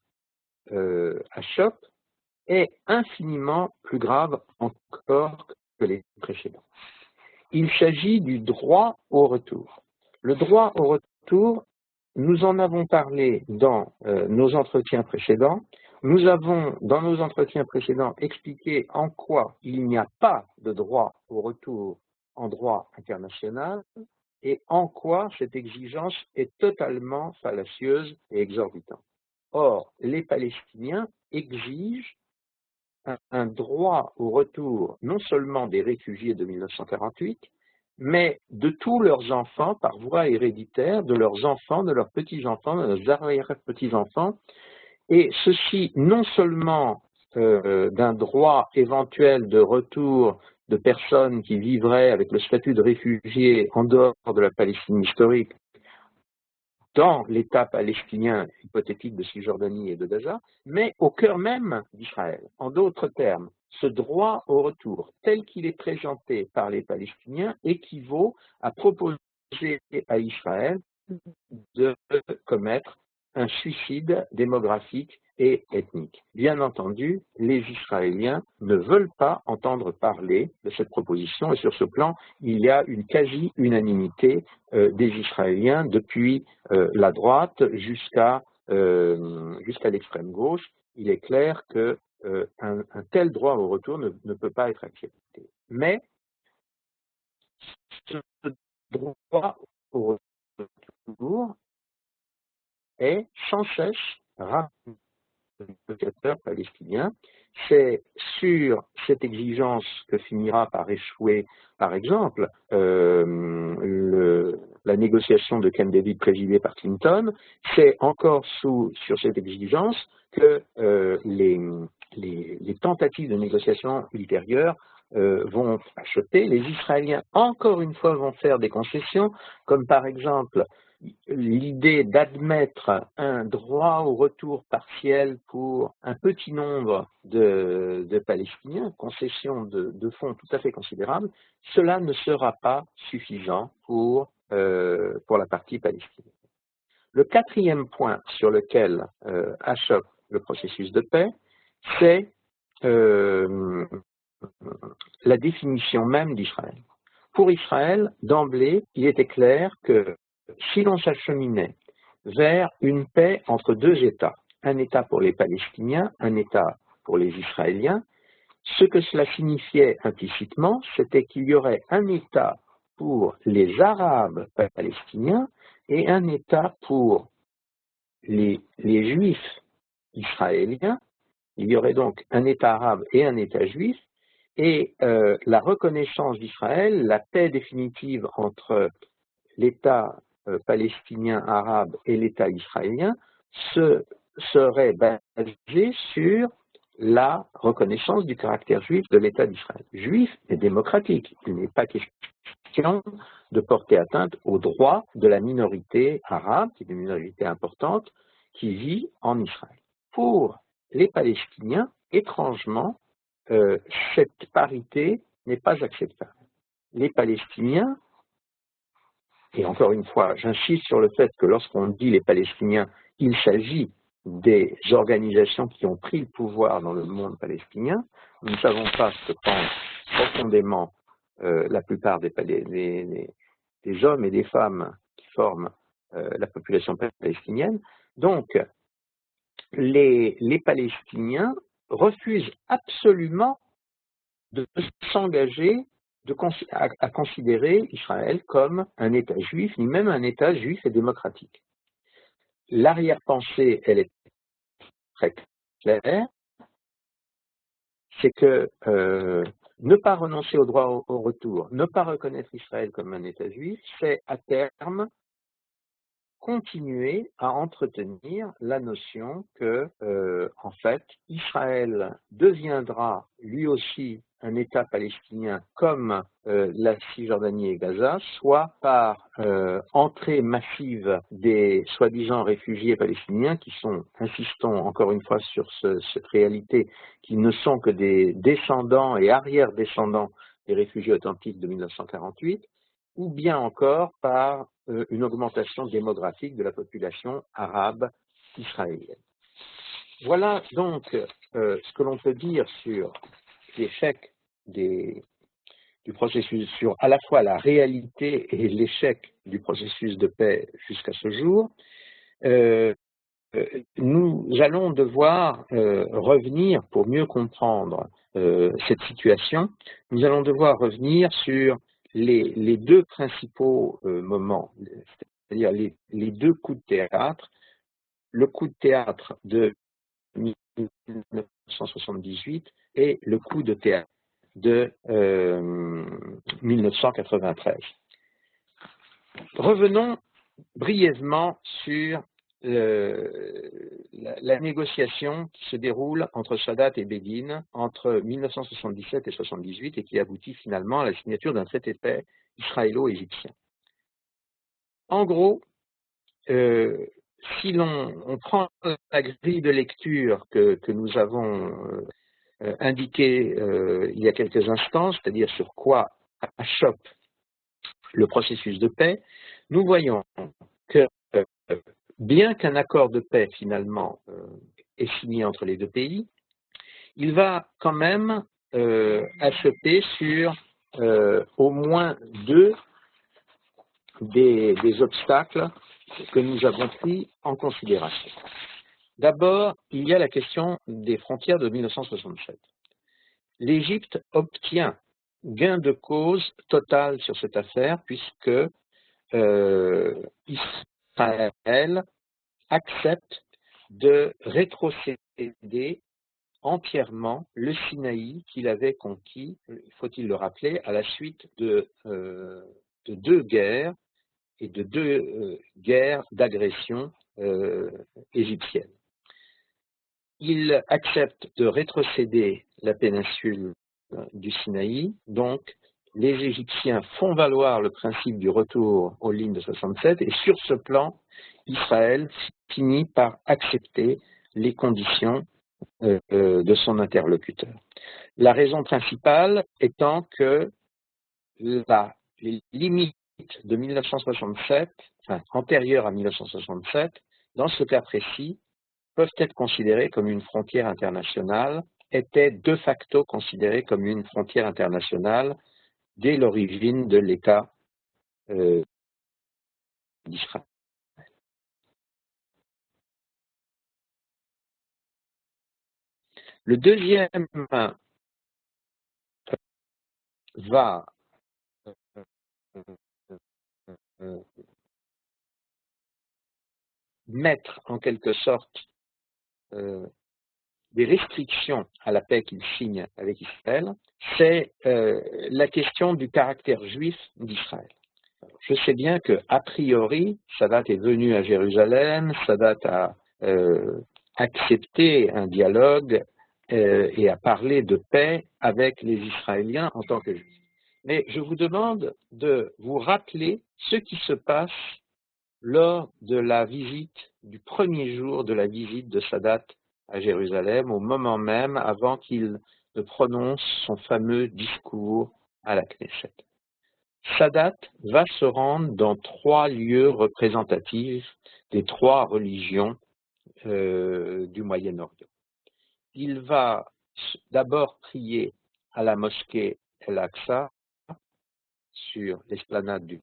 achoppe est infiniment plus grave encore que les précédents. Il s'agit du droit au retour. Le droit au retour, nous en avons parlé dans nos entretiens précédents. Nous avons, dans nos entretiens précédents, expliqué en quoi il n'y a pas de droit au retour en droit international et en quoi cette exigence est totalement fallacieuse et exorbitante. Or, les Palestiniens exigent un droit au retour non seulement des réfugiés de 1948, mais de tous leurs enfants par voie héréditaire, de leurs enfants, de leurs petits-enfants, de leurs arrière-petits-enfants, et ceci non seulement d'un droit éventuel de retour de personnes qui vivraient avec le statut de réfugiés en dehors de la Palestine historique, dans l'État palestinien hypothétique de Cisjordanie et de Gaza, mais au cœur même d'Israël. En d'autres termes, ce droit au retour, tel qu'il est présenté par les Palestiniens, équivaut à proposer à Israël de commettre un suicide démographique et ethnique. Bien entendu, les Israéliens ne veulent pas entendre parler de cette proposition, et sur ce plan, il y a une quasi-unanimité des Israéliens depuis la droite jusqu'à l'extrême gauche. Il est clair que un tel droit au retour ne peut pas être accepté. Mais ce droit au retour est sans cesse rappelé aux négociateurs palestiniens. C'est sur cette exigence que finira par échouer, par exemple, la négociation de Camp David présidée par Clinton. C'est encore sur cette exigence que les tentatives de négociation ultérieures vont acheter. Les Israéliens, encore une fois, vont faire des concessions, comme par exemple l'idée d'admettre un droit au retour partiel pour un petit nombre de Palestiniens, concession de fonds tout à fait considérable, cela ne sera pas suffisant pour la partie palestinienne. Le quatrième point sur lequel achoppe le processus de paix, c'est la définition même d'Israël. Pour Israël, d'emblée, il était clair que si l'on s'acheminait vers une paix entre deux États, un État pour les Palestiniens, un État pour les Israéliens, ce que cela signifiait implicitement, c'était qu'il y aurait un État pour les Arabes palestiniens et un État pour les Juifs israéliens. Il y aurait donc un État arabe et un État juif, et la reconnaissance d'Israël, la paix définitive entre l'État palestinien arabe et l'État israélien serait basée sur la reconnaissance du caractère juif de l'État d'Israël. Juif et démocratique. Il n'est pas question de porter atteinte aux droits de la minorité arabe, qui est une minorité importante, qui vit en Israël. Pour les Palestiniens, étrangement, cette parité n'est pas acceptable. Les Palestiniens, et encore une fois, j'insiste sur le fait que lorsqu'on dit les Palestiniens, il s'agit des organisations qui ont pris le pouvoir dans le monde palestinien. Nous ne savons pas ce que pensent profondément la plupart des hommes et des femmes qui forment la population palestinienne. Donc, les Palestiniens refusent absolument de s'engager à considérer Israël comme un État juif, ni même un État juif et démocratique. L'arrière-pensée, elle est très claire, c'est que ne pas renoncer au droit au retour, ne pas reconnaître Israël comme un État juif, c'est à terme continuer à entretenir la notion que, en fait, Israël deviendra lui aussi un État palestinien comme la Cisjordanie et Gaza, soit par entrée massive des soi-disant réfugiés palestiniens qui sont, insistons encore une fois sur cette réalité, qui ne sont que des descendants et arrière-descendants des réfugiés authentiques de 1948, ou bien encore par une augmentation démographique de la population arabe israélienne. Voilà donc ce que l'on peut dire sur l'échec du processus, sur à la fois la réalité et l'échec du processus de paix jusqu'à ce jour. Nous allons devoir revenir, pour mieux comprendre cette situation, nous allons devoir revenir sur les deux principaux moments, c'est-à-dire les deux coups de théâtre, le coup de théâtre de 1978 et le coup de théâtre de 1993. Revenons brièvement sur la négociation qui se déroule entre Sadat et Begin entre 1977 et 1978 et qui aboutit finalement à la signature d'un traité de paix israélo-égyptien. En gros, si on prend la grille de lecture que nous avons indiquée il y a quelques instants, c'est-à-dire sur quoi achoppe le processus de paix, nous voyons que bien qu'un accord de paix finalement est signé entre les deux pays, il va quand même achopper sur au moins deux des obstacles que nous avons pris en considération. D'abord, il y a la question des frontières de 1967. L'Égypte obtient gain de cause total sur cette affaire puisque Israël accepte de rétrocéder entièrement le Sinaï qu'il avait conquis, faut-il le rappeler, à la suite de deux guerres et de deux guerres d'agression égyptienne. Il accepte de rétrocéder la péninsule du Sinaï, donc les Égyptiens font valoir le principe du retour aux lignes de 67 et sur ce plan, Israël finit par accepter les conditions de son interlocuteur. La raison principale étant que les limites de 1967, enfin antérieures à 1967, dans ce cas précis, peuvent être considérées comme une frontière internationale, étaient de facto considérées comme une frontière internationale dès l'origine de l'État d'Israël. Le deuxième va mettre en quelque sorte des restrictions à la paix qu'il signe avec Israël, c'est la question du caractère juif d'Israël. Je sais bien qu'a priori, Sadat est venu à Jérusalem, Sadat a accepté un dialogue et a parlé de paix avec les Israéliens en tant que juifs. Mais je vous demande de vous rappeler ce qui se passe lors de la visite, du premier jour de la visite de Sadat à Jérusalem, au moment même avant qu'il ne prononce son fameux discours à la Knesset. Sadat va se rendre dans 3 lieux représentatifs des 3 religions du Moyen-Orient. Il va d'abord prier à la mosquée El-Aqsa sur l'esplanade du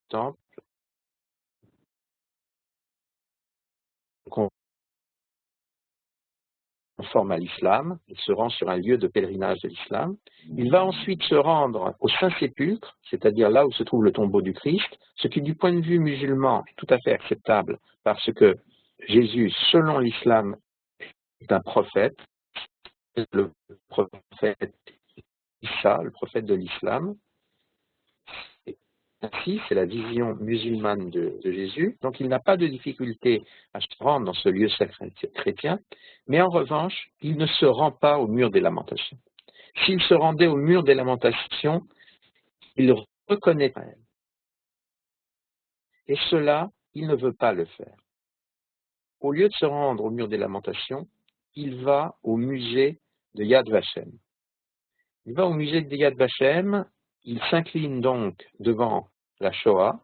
Temple. conforme à l'islam, il se rend sur un lieu de pèlerinage de l'islam. Il va ensuite se rendre au Saint-Sépulcre, c'est-à-dire là où se trouve le tombeau du Christ, ce qui du point de vue musulman est tout à fait acceptable parce que Jésus, selon l'islam, est un prophète, le prophète Isa, le prophète de l'islam. Ainsi, c'est la vision musulmane de Jésus. Donc, il n'a pas de difficulté à se rendre dans ce lieu sacré chrétien, mais en revanche, il ne se rend pas au mur des lamentations. S'il se rendait au mur des lamentations, il reconnaît Israël. Et cela, il ne veut pas le faire. Au lieu de se rendre au mur des lamentations, il va au musée de Yad Vashem. Il va au musée de Yad Vashem, il s'incline donc devant la Shoah,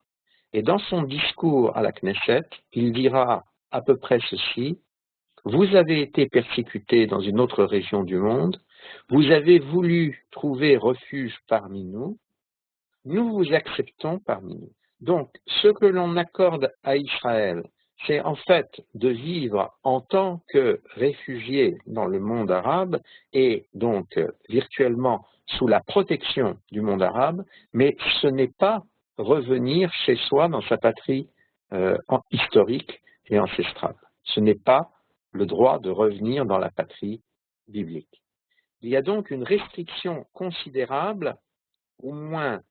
et dans son discours à la Knesset, il dira à peu près ceci: vous avez été persécutés dans une autre région du monde, vous avez voulu trouver refuge parmi nous, nous vous acceptons parmi nous. Donc, ce que l'on accorde à Israël, c'est en fait de vivre en tant que réfugié dans le monde arabe et donc virtuellement sous la protection du monde arabe, mais ce n'est pas revenir chez soi dans sa patrie historique et ancestrale. Ce n'est pas le droit de revenir dans la patrie biblique. Il y a donc une restriction considérable, au moins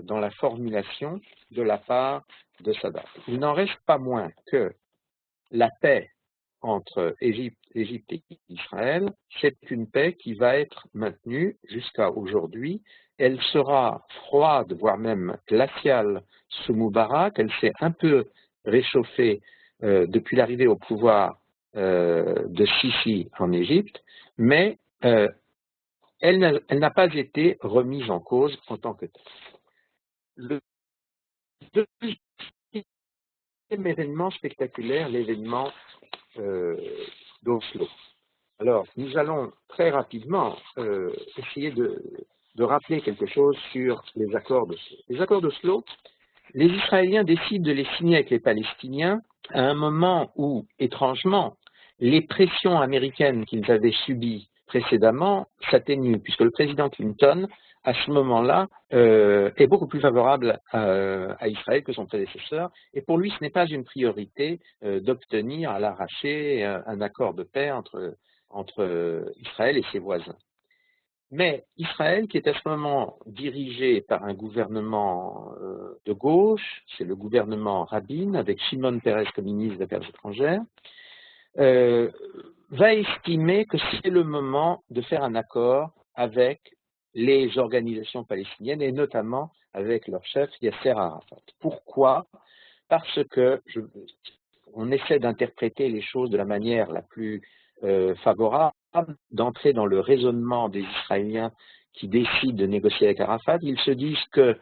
dans la formulation de la part de Sadat. Il n'en reste pas moins que la paix entre Égypte et Israël, c'est une paix qui va être maintenue jusqu'à aujourd'hui. Elle sera froide, voire même glaciale sous Moubarak. Elle s'est un peu réchauffée depuis l'arrivée au pouvoir de Sisi en Égypte, mais elle n'a pas été remise en cause en tant que telle. Le deuxième événement spectaculaire, l'événement d'Oslo. Alors, nous allons très rapidement essayer de rappeler quelque chose sur les accords d'Oslo. Les accords d'Oslo, les Israéliens décident de les signer avec les Palestiniens à un moment où, étrangement, les pressions américaines qu'ils avaient subies précédemment s'atténuent, puisque le président Clinton, à ce moment-là, est beaucoup plus favorable à Israël que son prédécesseur, et pour lui, ce n'est pas une priorité d'obtenir à l'arraché un accord de paix entre Israël et ses voisins. Mais Israël, qui est à ce moment dirigé par un gouvernement de gauche, c'est le gouvernement Rabin, avec Shimon Peres comme ministre des Affaires étrangères, va estimer que c'est le moment de faire un accord avec les organisations palestiniennes et notamment avec leur chef Yasser Arafat. Pourquoi? Parce que on essaie d'interpréter les choses de la manière la plus favorable, d'entrer dans le raisonnement des Israéliens qui décident de négocier avec Arafat. Ils se disent que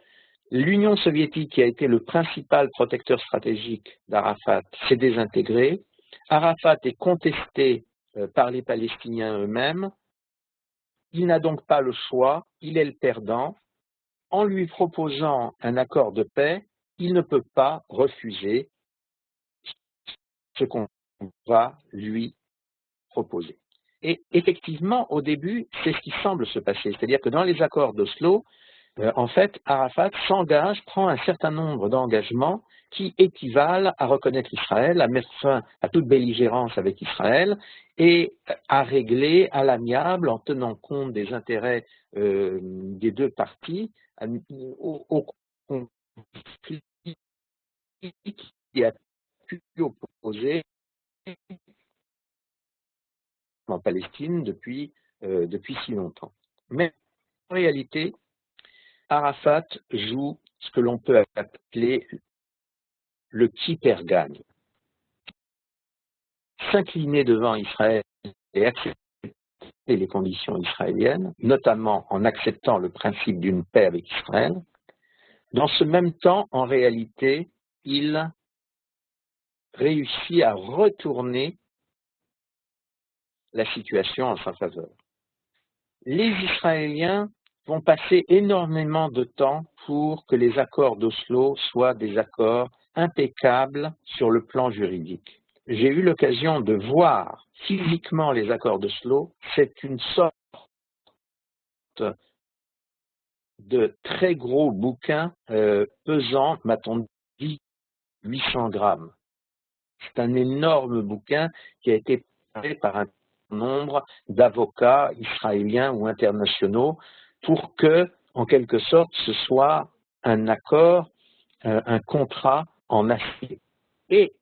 l'Union soviétique, qui a été le principal protecteur stratégique d'Arafat, s'est désintégrée. Arafat est contesté par les Palestiniens eux-mêmes. Il n'a donc pas le choix, il est le perdant. En lui proposant un accord de paix, il ne peut pas refuser ce qu'on va lui proposer. Et effectivement, au début, c'est ce qui semble se passer. C'est-à-dire que dans les accords d'Oslo, en fait, Arafat s'engage, prend un certain nombre d'engagements qui équivalent à reconnaître Israël, à mettre fin à toute belligérance avec Israël et à régler à l'amiable, en tenant compte des intérêts des deux parties, au conflit qui a pu opposer en Palestine depuis si longtemps. Mais en réalité, Arafat joue ce que l'on peut appeler le qui perd gagne. S'incliner devant Israël et accepter les conditions israéliennes, notamment en acceptant le principe d'une paix avec Israël. Dans ce même temps, en réalité, il réussit à retourner la situation en sa faveur. Les Israéliens vont passer énormément de temps pour que les accords d'Oslo soient des accords impeccables sur le plan juridique. j'ai eu l'occasion de voir physiquement les accords d'Oslo. C'est une sorte de très gros bouquin pesant, m'a-t-on dit, 800 grammes. C'est un énorme bouquin qui a été préparé par un nombre d'avocats israéliens ou internationaux pour que, en quelque sorte, ce soit un accord, un contrat en acier. Et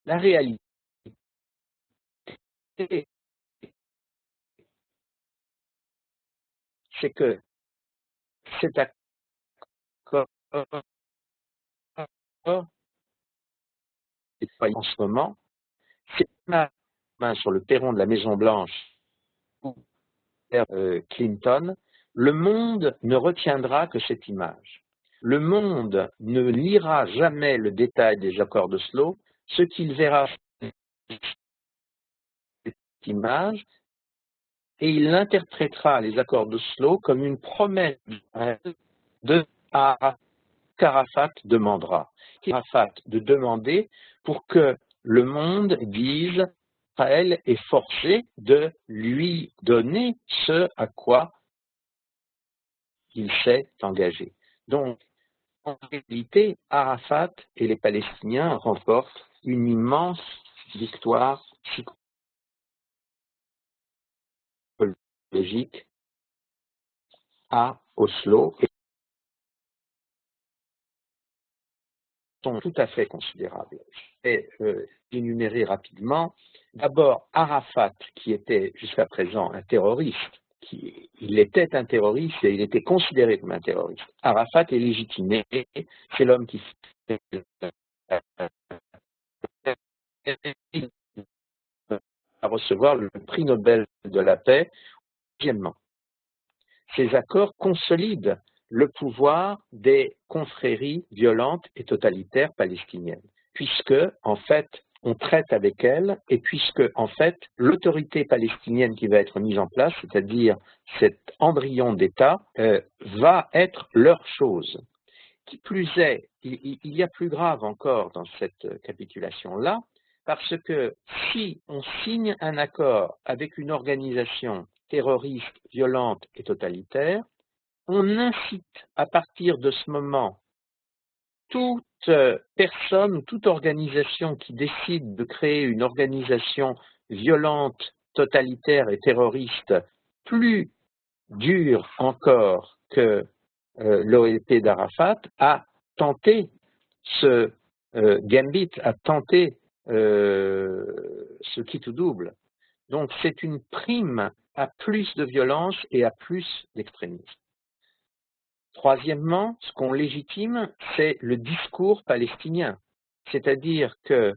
la réalité, c'est que cet accord en ce moment, c'est ma main sur le perron de la Maison-Blanche ou Clinton, le monde ne retiendra que cette image. Le monde ne lira jamais le détail des accords d'Oslo. Ce qu'il verra, c'est cette image, et il interprétera les accords d'Oslo comme une promesse de qu'Arafat demandera. Arafat de demander pour que le monde dise qu'Israël est forcé de lui donner ce à quoi il s'est engagé. Donc, en réalité, Arafat et les Palestiniens remportent une immense victoire psychologique à Oslo et sont tout à fait considérables. Et d'énumérer rapidement, d'abord Arafat, qui était jusqu'à présent un terroriste, il était un terroriste et il était considéré comme un terroriste. Arafat est légitimé, c'est l'homme qui à recevoir le prix Nobel de la paix. Deuxièmement, ces accords consolident le pouvoir des confréries violentes et totalitaires palestiniennes, puisque, en fait, on traite avec elles, et puisque, en fait, l'autorité palestinienne qui va être mise en place, c'est-à-dire cet embryon d'État, va être leur chose. Qui plus est, il y a plus grave encore dans cette capitulation-là, parce que si on signe un accord avec une organisation terroriste, violente et totalitaire, on incite à partir de ce moment toute personne ou toute organisation qui décide de créer une organisation violente, totalitaire et terroriste plus dure encore que l'OLP d'Arafat à tenter ce gambit, à tenter ce quitte ou double. Donc c'est une prime à plus de violence et à plus d'extrémisme. Troisièmement, ce qu'on légitime, c'est le discours palestinien. C'est-à-dire que,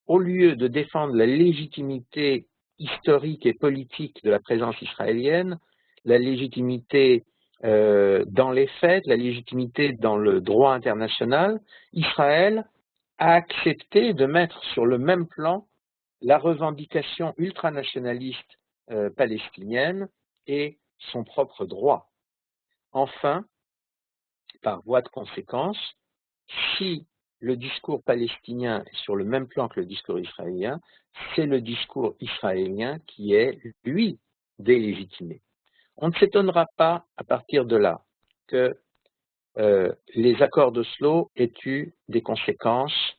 au lieu de défendre la légitimité historique et politique de la présence israélienne, la légitimité dans les faits, la légitimité dans le droit international, Israël a accepté de mettre sur le même plan la revendication ultranationaliste palestinienne et son propre droit. Enfin, par voie de conséquence, si le discours palestinien est sur le même plan que le discours israélien, c'est le discours israélien qui est, lui, délégitimé. On ne s'étonnera pas, à partir de là, que les accords d'Oslo aient eu des conséquences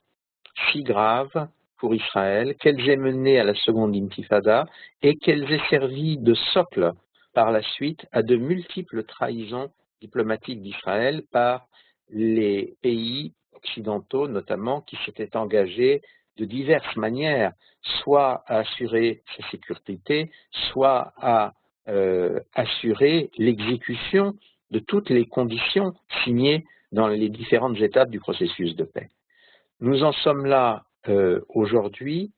si graves pour Israël, qu'elles aient mené à la seconde intifada et qu'elles aient servi de socle par la suite à de multiples trahisons diplomatiques d'Israël par les pays occidentaux notamment qui s'étaient engagés de diverses manières, soit à assurer sa sécurité, soit à assurer l'exécution de toutes les conditions signées dans les différentes étapes du processus de paix. Nous en sommes là aujourd'hui.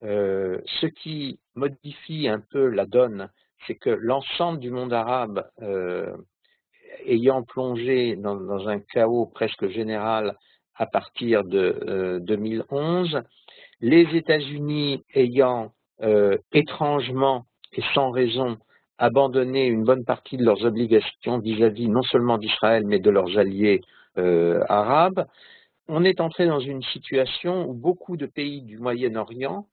Ce qui modifie un peu la donne, c'est que l'ensemble du monde arabe, ayant plongé dans un chaos presque général à partir de 2011, les États-Unis ayant étrangement et sans raison abandonné une bonne partie de leurs obligations vis-à-vis non seulement d'Israël mais de leurs alliés arabes, on est entré dans une situation où beaucoup de pays du Moyen-Orient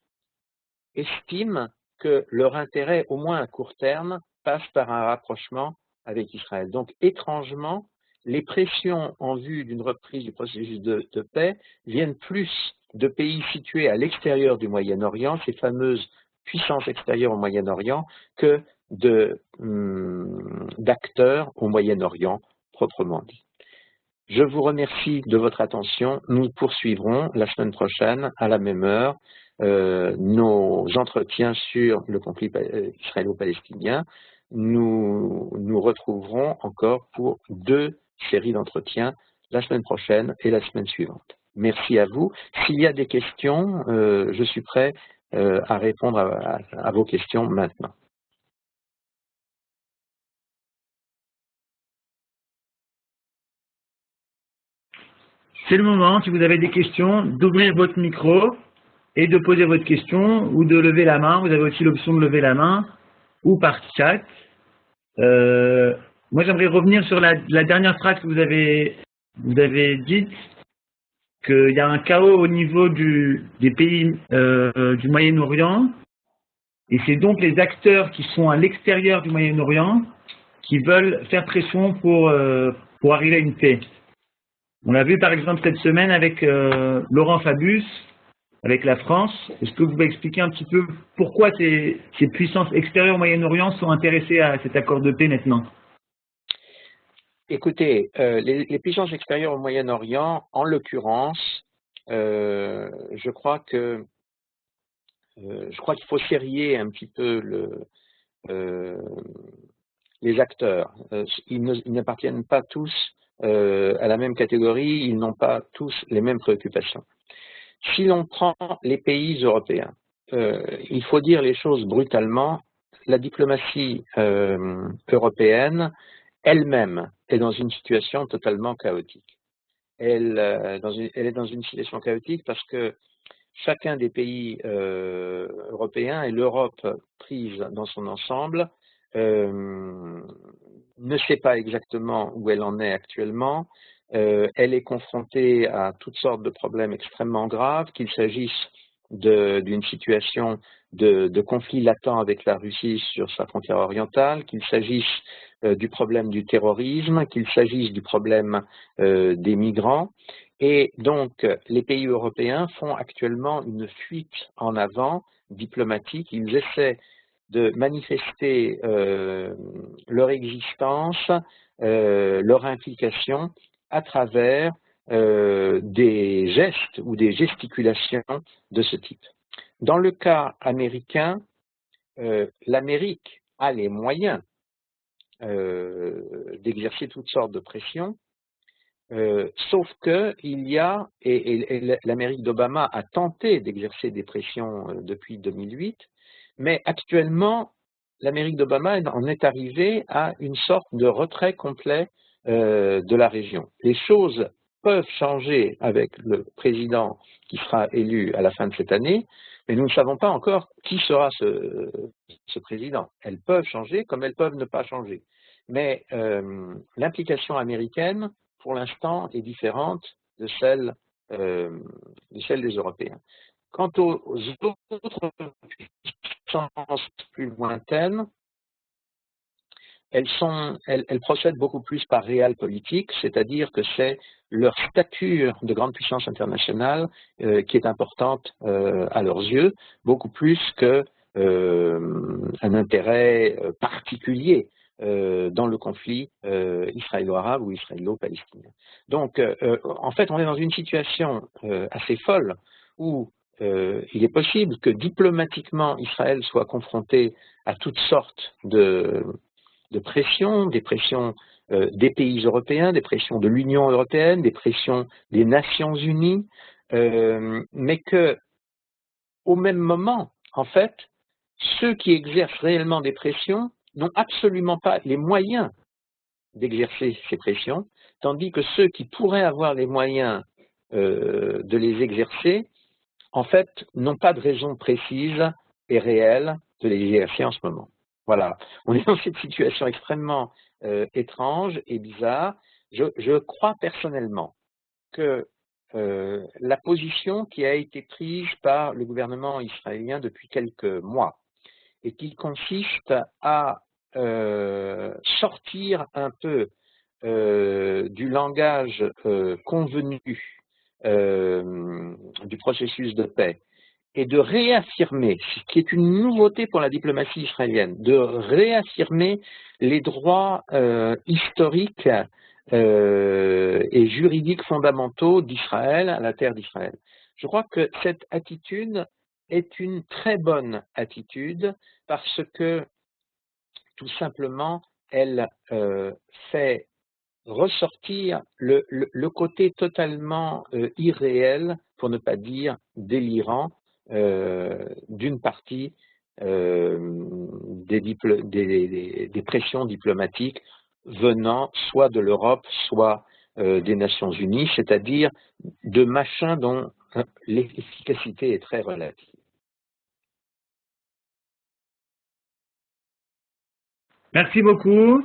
estiment que leur intérêt, au moins à court terme, passe par un rapprochement avec Israël. Donc, étrangement, les pressions en vue d'une reprise du processus de paix viennent plus de pays situés à l'extérieur du Moyen-Orient, ces fameuses puissances extérieures au Moyen-Orient, que d'acteurs au Moyen-Orient proprement dit. Je vous remercie de votre attention. Nous poursuivrons la semaine prochaine, à la même heure, nos entretiens sur le conflit israélo-palestinien. Nous nous retrouverons encore pour 2 séries d'entretiens la semaine prochaine et la semaine suivante. Merci à vous. S'il y a des questions, je suis prêt à répondre à vos questions maintenant. C'est le moment, si vous avez des questions, d'ouvrir votre micro et de poser votre question ou de lever la main. Vous avez aussi l'option de lever la main ou par chat. Moi, j'aimerais revenir sur la dernière phrase que vous avez dite, qu'il y a un chaos au niveau des pays du Moyen-Orient, et c'est donc les acteurs qui sont à l'extérieur du Moyen-Orient qui veulent faire pression pour arriver à une paix. On l'a vu par exemple cette semaine avec Laurent Fabius, avec la France. Est-ce que vous pouvez expliquer un petit peu pourquoi ces puissances extérieures au Moyen-Orient sont intéressées à cet accord de paix maintenant? Écoutez, les puissances extérieures au Moyen-Orient, en l'occurrence, je crois qu'il faut serrer un petit peu les acteurs. Ils n'appartiennent pas tous à la même catégorie, ils n'ont pas tous les mêmes préoccupations. Si l'on prend les pays européens, il faut dire les choses brutalement, la diplomatie européenne elle-même est dans une situation totalement chaotique. Elle est dans une situation chaotique parce que chacun des pays européens et l'Europe prise dans son ensemble ne sait pas exactement où elle en est actuellement. Elle est confrontée à toutes sortes de problèmes extrêmement graves, qu'il s'agisse d'une situation de conflit latent avec la Russie sur sa frontière orientale, qu'il s'agisse du problème du terrorisme, qu'il s'agisse du problème des migrants. Et donc, les pays européens font actuellement une fuite en avant diplomatique. Ils essaient de manifester leur existence, leur implication à travers des gestes ou des gesticulations de ce type. Dans le cas américain, l'Amérique a les moyens d'exercer toutes sortes de pressions, sauf que il y a, et l'Amérique d'Obama a tenté d'exercer des pressions depuis 2008, mais actuellement, l'Amérique d'Obama en est arrivée à une sorte de retrait complet de la région. Les choses peuvent changer avec le président qui sera élu à la fin de cette année, mais nous ne savons pas encore qui sera ce président. Elles peuvent changer comme elles peuvent ne pas changer. Mais l'implication américaine, pour l'instant, est différente de celle des Européens. Quant aux autres puissances plus lointaines, elles procèdent beaucoup plus par réel politique, c'est-à-dire que c'est leur stature de grande puissance internationale qui est importante à leurs yeux, beaucoup plus qu'un intérêt particulier dans le conflit israélo-arabe ou israélo-palestinien. Donc, en fait, on est dans une situation assez folle où il est possible que diplomatiquement Israël soit confronté à toutes sortes de pressions, des pressions des pays européens, des pressions de l'Union européenne, des pressions des Nations unies, mais que, au même moment, en fait, ceux qui exercent réellement des pressions n'ont absolument pas les moyens d'exercer ces pressions, tandis que ceux qui pourraient avoir les moyens de les exercer, en fait, n'ont pas de raison précise et réelle de les exercer en ce moment. Voilà, on est dans cette situation extrêmement étrange et bizarre. Je crois personnellement que la position qui a été prise par le gouvernement israélien depuis quelques mois et qui consiste à sortir un peu du langage convenu du processus de paix et de réaffirmer, ce qui est une nouveauté pour la diplomatie israélienne, de réaffirmer les droits historiques et juridiques fondamentaux d'Israël à la terre d'Israël. Je crois que cette attitude est une très bonne attitude parce que tout simplement elle fait ressortir le côté totalement irréel, pour ne pas dire délirant, d'une partie des pressions diplomatiques venant soit de l'Europe, soit des Nations Unies, c'est-à-dire de machins dont l'efficacité est très relative. Merci beaucoup.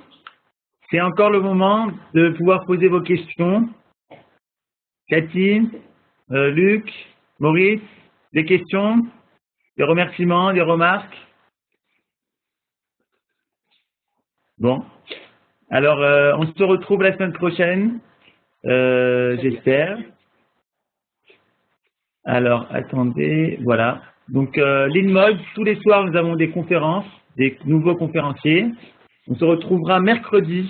C'est encore le moment de pouvoir poser vos questions. Cathy, Luc, Maurice, des questions, des remerciements, des remarques? Bon. Alors, on se retrouve la semaine prochaine, j'espère. Alors, attendez, voilà. Donc, l'InMode, tous les soirs, nous avons des conférences, des nouveaux conférenciers. On se retrouvera mercredi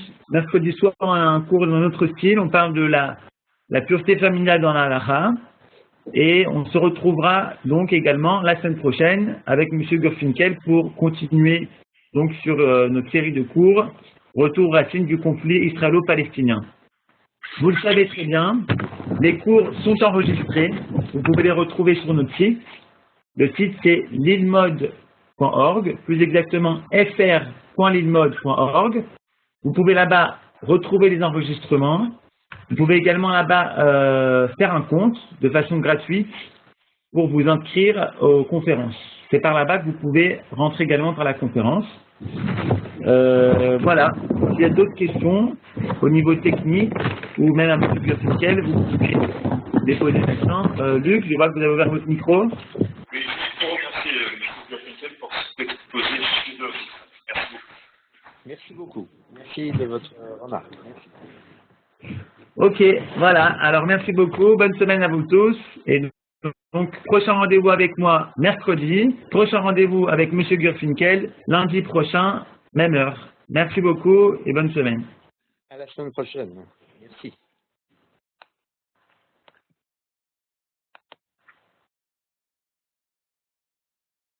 soir, un cours dans notre style. On parle de la pureté familiale dans la halakha. Et on se retrouvera donc également la semaine prochaine avec M. Gurfinkel pour continuer donc sur notre série de cours Retour aux racines du conflit israélo-palestinien. Vous le savez très bien, les cours sont enregistrés. Vous pouvez les retrouver sur notre site. Le site c'est linmode.org, plus exactement fr.linmode.org. Vous pouvez là-bas retrouver les enregistrements. Vous pouvez également là-bas faire un compte de façon gratuite pour vous inscrire aux conférences. C'est par là-bas que vous pouvez rentrer également par la conférence. Voilà. S'il y a d'autres questions au niveau technique ou même à M. Gurfinkel, vous pouvez les poser maintenant. Luc, je vois que vous avez ouvert votre micro. Oui, je vous remercie M. Gurfinkel pour l'exposé. Merci beaucoup. Merci de votre remarque. Merci. Ok, voilà. Alors, merci beaucoup. Bonne semaine à vous tous. Et donc, prochain rendez-vous avec moi mercredi. Prochain rendez-vous avec M. Gurfinkel lundi prochain, même heure. Merci beaucoup et bonne semaine. À la semaine prochaine. Merci.